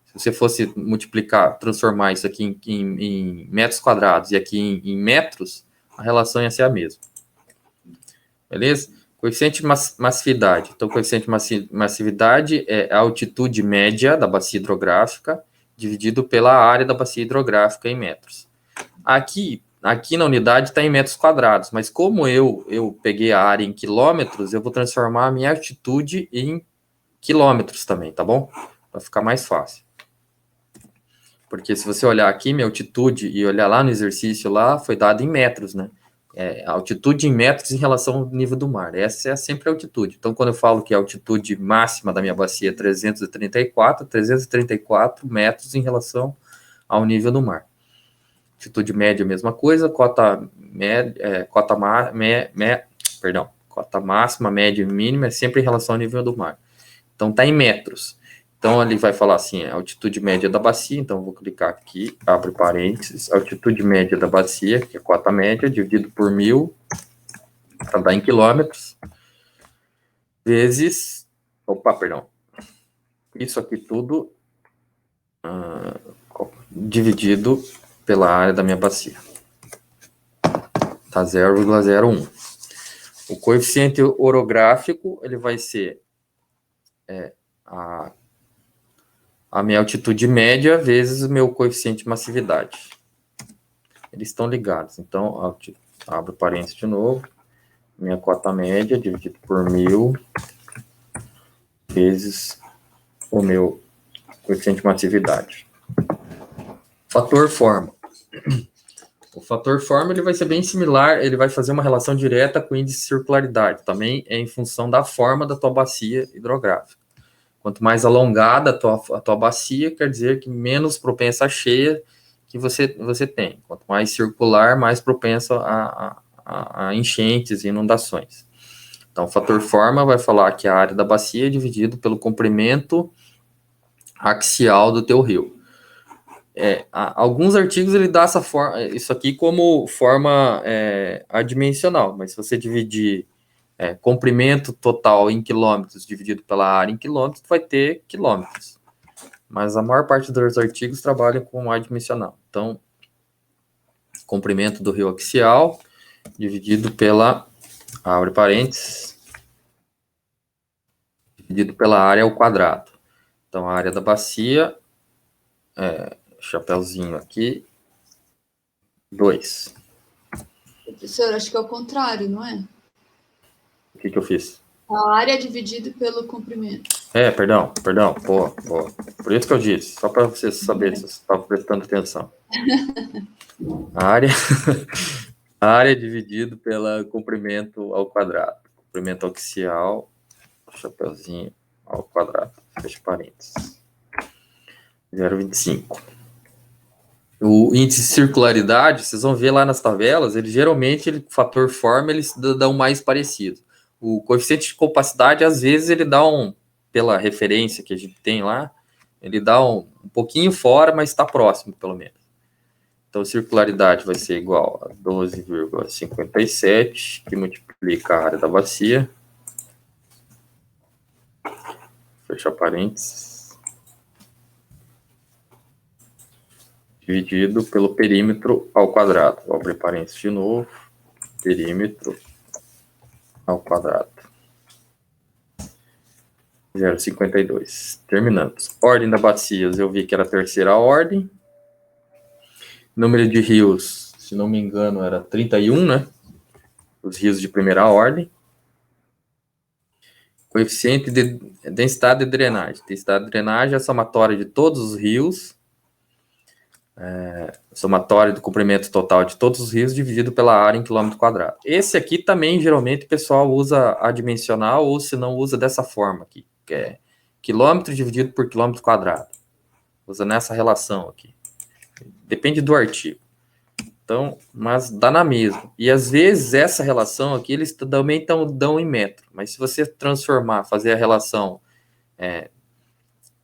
se você fosse transformar isso aqui em metros quadrados e aqui em metros, a relação ia ser a mesma. Beleza? Coeficiente de massividade. Então, coeficiente de massividade é a altitude média da bacia hidrográfica dividido pela área da bacia hidrográfica em metros. Aqui na unidade está em metros quadrados, mas como eu peguei a área em quilômetros, eu vou transformar a minha altitude em quilômetros também, tá bom? Para ficar mais fácil. Porque se você olhar aqui, minha altitude, e olhar lá no exercício lá, foi dado em metros, né? A altitude em metros em relação ao nível do mar. Essa é sempre a altitude. Então, quando eu falo que a altitude máxima da minha bacia é 334 metros em relação ao nível do mar. Altitude média, mesma coisa. Cota máxima, média e mínima é sempre em relação ao nível do mar. Então, está em metros. Então, ele vai falar assim, a altitude média da bacia, então, eu vou clicar aqui, abre parênteses, altitude média da bacia, que é a cota média, dividido por 1000, para dar em quilômetros, vezes, isso aqui tudo, dividido pela área da minha bacia. Tá 0,01. O coeficiente orográfico, ele vai ser a minha altitude média vezes o meu coeficiente de massividade. Eles estão ligados. Então, abro parênteses de novo. Minha cota média dividido por 1000 vezes o meu coeficiente de massividade. Fator forma. O fator forma ele vai ser bem similar, ele vai fazer uma relação direta com o índice de circularidade. Também é em função da forma da tua bacia hidrográfica. Quanto mais alongada a tua bacia, quer dizer que menos propensa a cheia que você tem. Quanto mais circular, mais propensa a enchentes e inundações. Então, o fator forma vai falar que a área da bacia é dividido pelo comprimento axial do teu rio. Alguns artigos ele dá isso aqui como forma adimensional, mas se você dividir comprimento total em quilômetros dividido pela área em quilômetros, vai ter quilômetros. Mas a maior parte dos artigos trabalham com adimensional. Então, comprimento do rio axial dividido pela, abre parênteses, dividido pela área ao quadrado. Então, a área da bacia, chapéuzinho aqui, 2. Professor, acho que é o contrário, não é? O que eu fiz? A área é dividida pelo comprimento. Perdão. Boa. Por isso que eu disse, só para vocês saberem se você estava prestando atenção. A área é dividida pelo comprimento ao quadrado. Comprimento axial, chapeuzinho ao quadrado. Fecha parênteses. 0,25. O índice de circularidade, vocês vão ver lá nas tabelas, o fator forma, eles dão mais parecido. O coeficiente de compacidade, às vezes, ele dá pela referência que a gente tem lá, ele dá um pouquinho fora, mas está próximo, pelo menos. Então, circularidade vai ser igual a 12,57, que multiplica a área da bacia. Fecha parênteses. Dividido pelo perímetro ao quadrado. Vou abrir parênteses de novo. Perímetro ao quadrado. 0,52. Terminamos. Ordem da bacias, eu vi que era a terceira ordem. Número de rios, se não me engano, era 31, né? Os rios de primeira ordem. Coeficiente de densidade de drenagem. Densidade de drenagem é a somatória de todos os rios. Somatória do comprimento total de todos os rios dividido pela área em quilômetro quadrado. Esse aqui também, geralmente, o pessoal usa adimensional ou se não usa dessa forma aqui, que é quilômetro dividido por quilômetro quadrado. Usa nessa relação aqui. Depende do artigo. Então, mas dá na mesma. E às vezes essa relação aqui, eles também dão em metro. Mas se você transformar, fazer a relação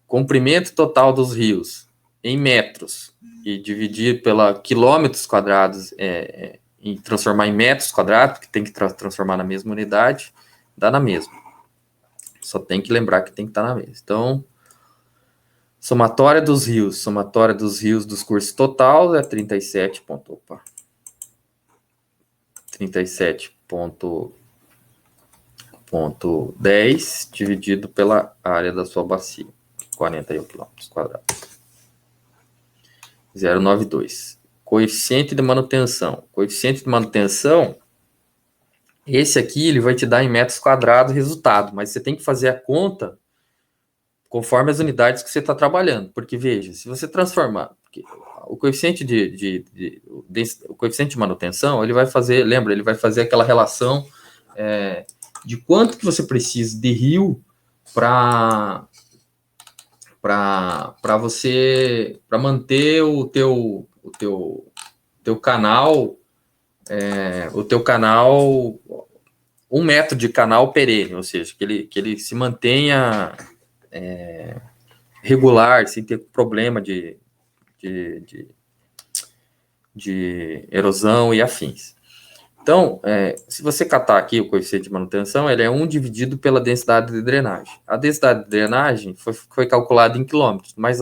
comprimento total dos rios em metros e dividir pela quilômetros quadrados e transformar em metros quadrados, que tem que transformar na mesma unidade, dá na mesma. Só tem que lembrar que tem que estar na mesma. Então, somatória dos rios dos cursos total é 37,10 dividido pela área da sua bacia, 41 quilômetros quadrados. 0,92. Coeficiente de manutenção. Coeficiente de manutenção, esse aqui ele vai te dar em metros quadrados o resultado, mas você tem que fazer a conta conforme as unidades que você está trabalhando. Porque, veja, se você transformar... O coeficiente o coeficiente de manutenção, ele vai fazer... Lembra, ele vai fazer aquela relação de quanto que você precisa de rio para manter o teu canal, 1 metro de canal perene, ou seja, que ele se mantenha regular, sem ter problema de erosão e afins. Então, se você catar aqui o coeficiente de manutenção, ele é 1 dividido pela densidade de drenagem. A densidade de drenagem foi calculada em quilômetros, mas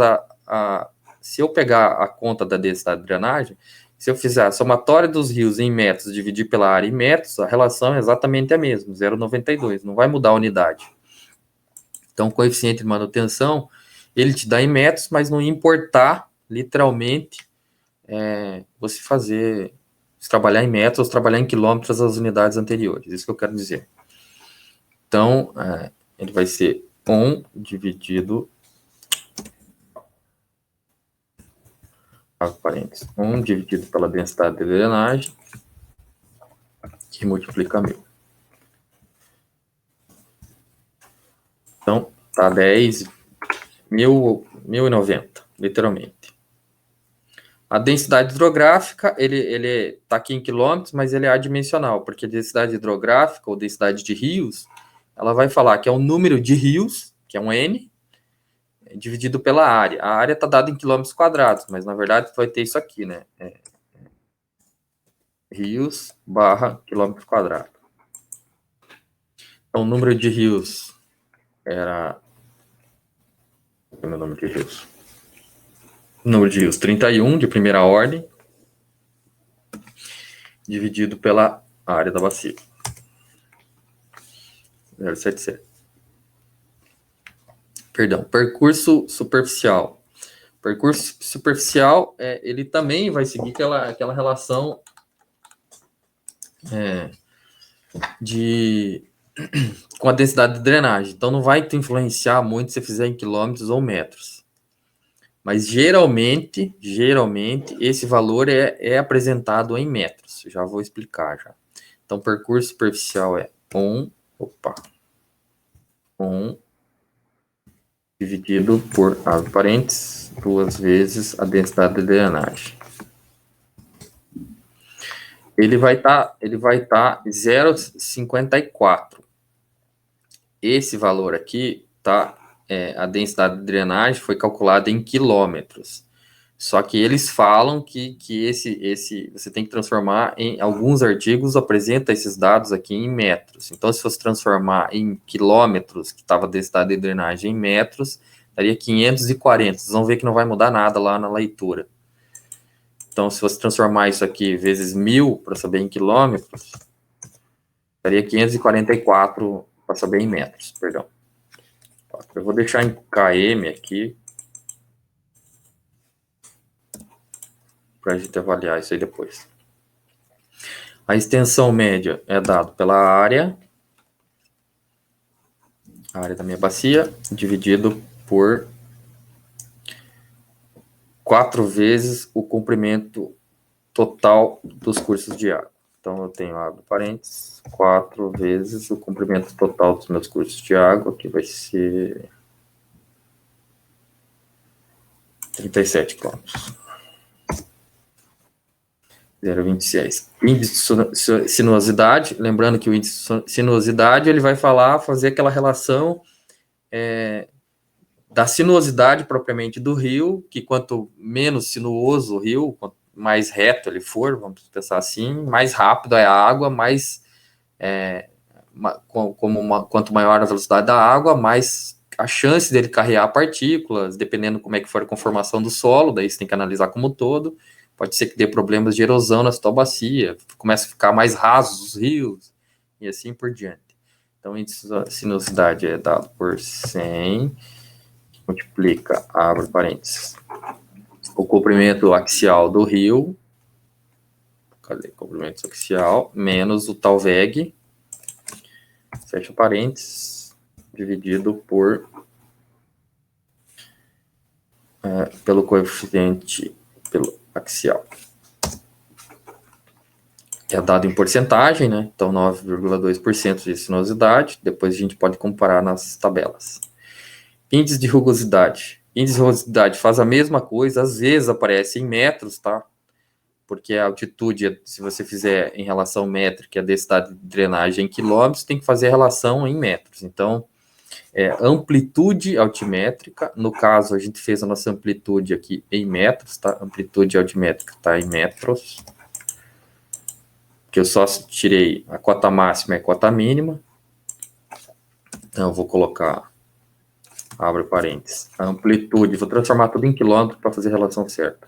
se eu pegar a conta da densidade de drenagem, se eu fizer a somatória dos rios em metros, dividir pela área em metros, a relação é exatamente a mesma, 0,92, não vai mudar a unidade. Então, o coeficiente de manutenção, ele te dá em metros, mas não importar, literalmente, você trabalhar em metros ou trabalhar em quilômetros as unidades anteriores. Isso que eu quero dizer. Então, ele vai ser 1 dividido... parênteses, 1 dividido pela densidade de drenagem, que multiplica 1000. Então, tá 10.090, literalmente. A densidade hidrográfica, ele está aqui em quilômetros, mas ele é adimensional, porque a densidade hidrográfica, ou densidade de rios, ela vai falar que é o número de rios, que é um N, dividido pela área. A área está dada em quilômetros quadrados, mas na verdade vai ter isso aqui, né? Rios barra quilômetro quadrado. Então, o número de rios era... Qual é o meu número de rios? Número de rios 31, de primeira ordem, dividido pela área da bacia. 0,77. Perdão, percurso superficial. Percurso superficial, ele também vai seguir aquela relação com a densidade de drenagem. Então, não vai te influenciar muito se você fizer em quilômetros ou metros. Mas, geralmente, esse valor é apresentado em metros. Já vou explicar, já. Então, percurso superficial é 1 dividido por, abre parênteses, 2 vezes a densidade de drenagem. Ele vai estar 0,54. Esse valor aqui, tá? A densidade de drenagem foi calculada em quilômetros. Só que eles falam que esse você tem que transformar em alguns artigos, apresenta esses dados aqui em metros. Então, se você transformar em quilômetros, que estava densidade de drenagem em metros, daria 540. Vocês vão ver que não vai mudar nada lá na leitura. Então, se você transformar isso aqui vezes 1000 para saber em quilômetros, daria 544 para saber em metros, perdão. Eu vou deixar em km aqui, para a gente avaliar isso aí depois. A extensão média é dado pela área, a área da minha bacia, dividido por 4 vezes o comprimento total dos cursos de água. Então, eu tenho, abro parênteses, 4 vezes o comprimento total dos meus cursos de água, que vai ser 37 quilômetros. 0,26. Índice de sinuosidade, lembrando que o índice de sinuosidade, ele vai fazer aquela relação da sinuosidade propriamente do rio, que quanto menos sinuoso o rio, quanto mais reto ele for, vamos pensar assim, mais rápido é a água, quanto maior a velocidade da água, mais a chance dele carregar partículas, dependendo como é que for a conformação do solo, daí você tem que analisar como um todo. Pode ser que dê problemas de erosão na sua bacia, começa a ficar mais rasos os rios, e assim por diante. Então, o índice de sinuosidade é dado por 100, multiplica, abre parênteses, o comprimento axial do rio, cadê? Comprimento axial, menos o Talveg, fecha parênteses, dividido por, pelo coeficiente, pelo axial. É dado em porcentagem, né? Então, 9,2% de sinuosidade. Depois a gente pode comparar nas tabelas. Índice de rugosidade. Índice de rugosidade faz a mesma coisa, às vezes aparece em metros, tá? Porque a altitude, se você fizer em relação métrica, a densidade de drenagem em quilômetros, tem que fazer a relação em metros. Então, amplitude altimétrica, no caso, a gente fez a nossa amplitude aqui em metros, tá? Amplitude altimétrica está em metros, que eu só tirei a cota máxima e a cota mínima. Então, eu vou colocar, abre parênteses, a amplitude, vou transformar tudo em quilômetro para fazer a relação certa.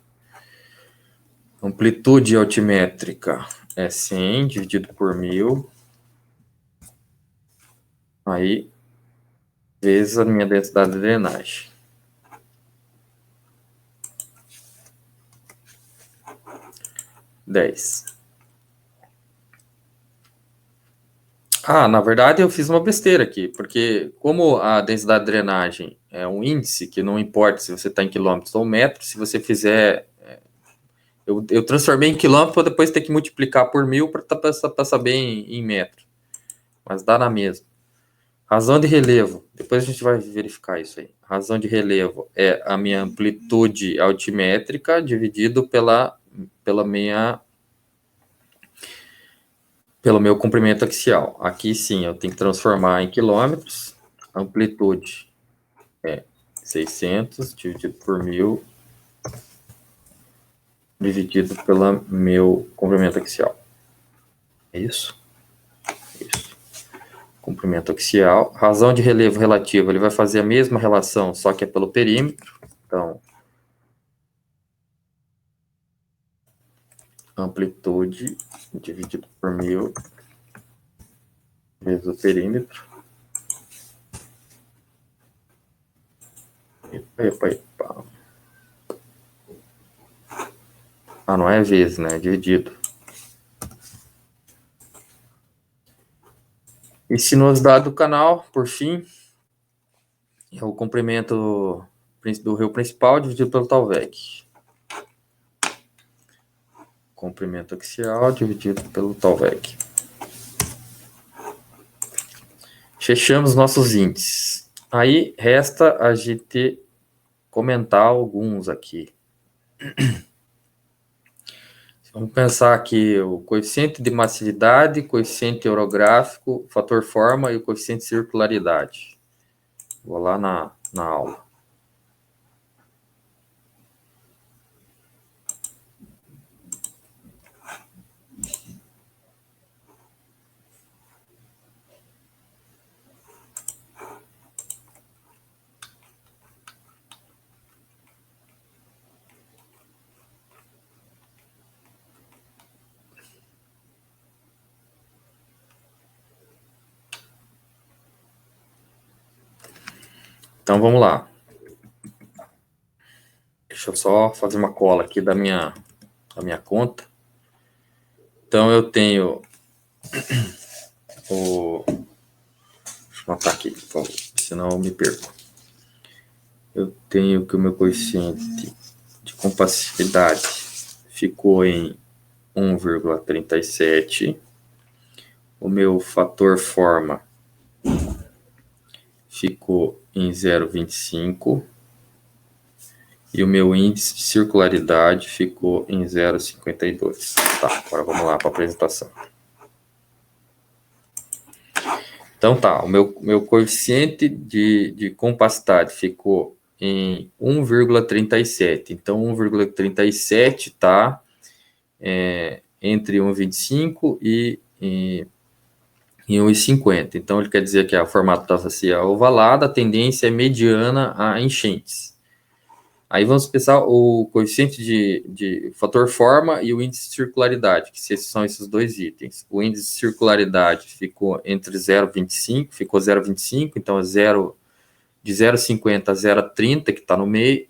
Amplitude altimétrica é 100 dividido por 1000. Aí, vezes a minha densidade de drenagem. Na verdade eu fiz uma besteira aqui, porque como a densidade de drenagem é um índice que não importa se você está em quilômetros ou metros, se você fizer... Eu transformei em quilômetro para depois ter que multiplicar por 1000 para saber em metro. Mas dá na mesma. Razão de relevo, depois a gente vai verificar isso aí. Razão de relevo é a minha amplitude altimétrica dividido pelo meu comprimento axial. Aqui sim, eu tenho que transformar em quilômetros. Amplitude é 600 dividido por 1000 dividido pelo meu comprimento axial. É isso? Isso. Comprimento axial. Razão de relevo relativo, ele vai fazer a mesma relação, só que é pelo perímetro. Então, amplitude dividido por 1000 vezes o perímetro. Epa. Não é vezes, né? É dividido. E sinuosidade do canal, por fim, é o comprimento do rio principal dividido pelo Talveg. Comprimento axial dividido pelo Talveg. Fechamos nossos índices. Aí resta a gente comentar alguns aqui. Vamos pensar aqui o coeficiente de massividade, coeficiente orográfico, fator forma e o coeficiente de circularidade. Vou lá na aula. Então, vamos lá. Deixa eu só fazer uma cola aqui da minha conta. Então, eu tenho Deixa eu anotar aqui, por favor, senão eu me perco. Eu tenho que o meu coeficiente de compassividade ficou em 1,37. O meu fator forma ficou em 0,25. E o meu índice de circularidade ficou em 0,52. Tá, agora vamos lá para a apresentação. Então tá, o meu coeficiente de compacidade ficou em 1,37. Então 1,37 está entre 1,25 e 1,50. Então ele quer dizer que o formato da bacia ovalada, a tendência é mediana a enchentes. Aí vamos pensar o coeficiente de fator forma e o índice de circularidade, que são esses dois itens. O índice de circularidade ficou entre 0,25, ficou 0,25, então é de 0,50 a 0,30, que está no meio.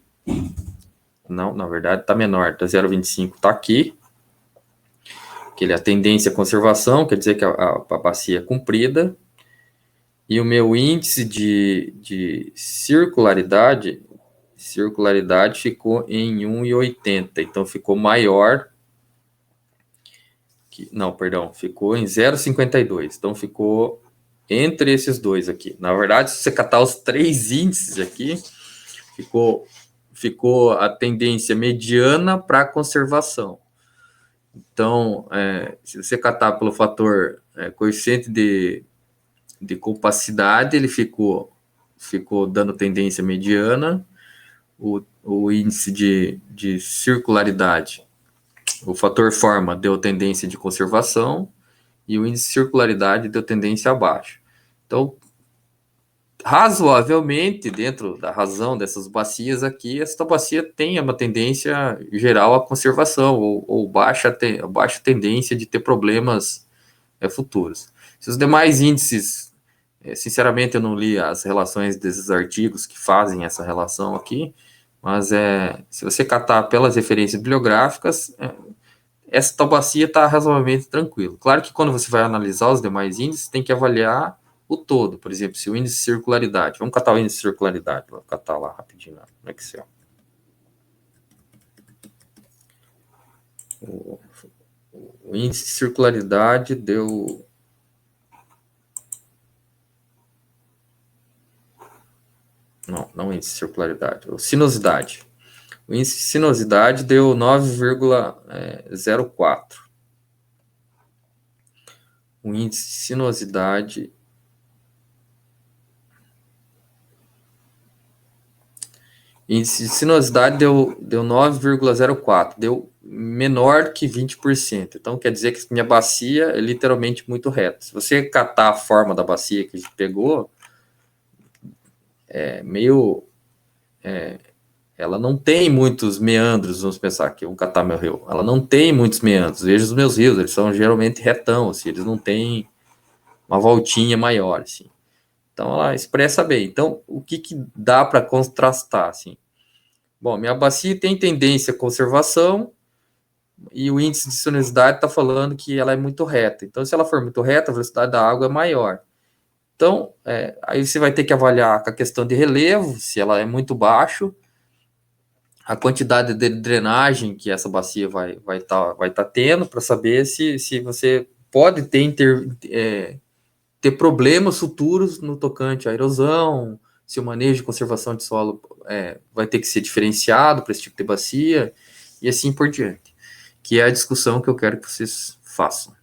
Não, na verdade está menor, está 0,25 está aqui. Que é a tendência à conservação, quer dizer que a bacia é comprida. E o meu índice de circularidade ficou em 1,80, então ficou maior, ficou em 0,52, então ficou entre esses dois aqui. Na verdade, se você catar os três índices aqui, ficou a tendência mediana para a conservação. Então, se você catar pelo fator coeficiente de compacidade, ele ficou dando tendência mediana. O índice de circularidade, o fator forma deu tendência de conservação e o índice de circularidade deu tendência abaixo. Então, razoavelmente, dentro da razão dessas bacias aqui, essa bacia tem uma tendência geral à conservação ou baixa tendência de ter problemas futuros. Se os demais índices, sinceramente, eu não li as relações desses artigos que fazem essa relação aqui, mas se você catar pelas referências bibliográficas, essa bacia está razoavelmente tranquila. Claro que quando você vai analisar os demais índices, tem que avaliar o todo. Por exemplo, se o índice de circularidade, vamos catar o índice de circularidade, vou catar lá rapidinho no Excel. O índice de circularidade deu... Não índice de circularidade, sinuosidade. O índice de sinuosidade deu 9,04. O índice de sinuosidade deu 9,04, deu menor que 20%. Então, quer dizer que minha bacia é literalmente muito reta. Se você catar a forma da bacia que a gente pegou, ela não tem muitos meandros, vamos pensar aqui, vamos catar meu rio. Ela não tem muitos meandros. Veja os meus rios, eles são geralmente retão, assim, eles não têm uma voltinha maior, assim. Então, ela expressa bem. Então, o que dá para contrastar, assim? Bom, minha bacia tem tendência à conservação e o índice de sinuosidade está falando que ela é muito reta. Então, se ela for muito reta, a velocidade da água é maior. Então, aí você vai ter que avaliar a questão de relevo, se ela é muito baixo, a quantidade de drenagem que essa bacia vai tá tendo, para saber se você pode ter problemas futuros no tocante à erosão, se o manejo de conservação de solo vai ter que ser diferenciado para esse tipo de bacia, e assim por diante, que é a discussão que eu quero que vocês façam.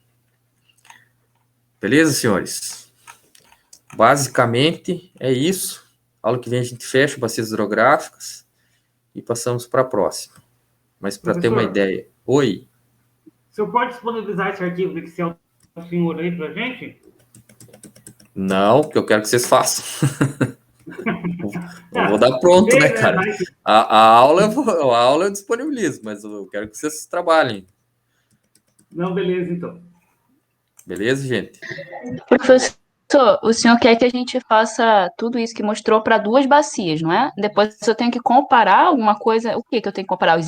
Beleza, senhores? Basicamente, é isso. Aula que vem a gente fecha bacias hidrográficas e passamos para a próxima. Mas para ter uma ideia... Oi? O senhor pode disponibilizar esse arquivo do Excel do senhor aí para a gente? Não, porque eu quero que vocês façam. Eu vou dar pronto, né, cara? A aula eu disponibilizo, mas eu quero que vocês trabalhem. Não, beleza, então. Beleza, gente? Professor, O senhor quer que a gente faça tudo isso que mostrou para 2 bacias, não é? Depois eu tenho que comparar alguma coisa. O que eu tenho que comparar? Os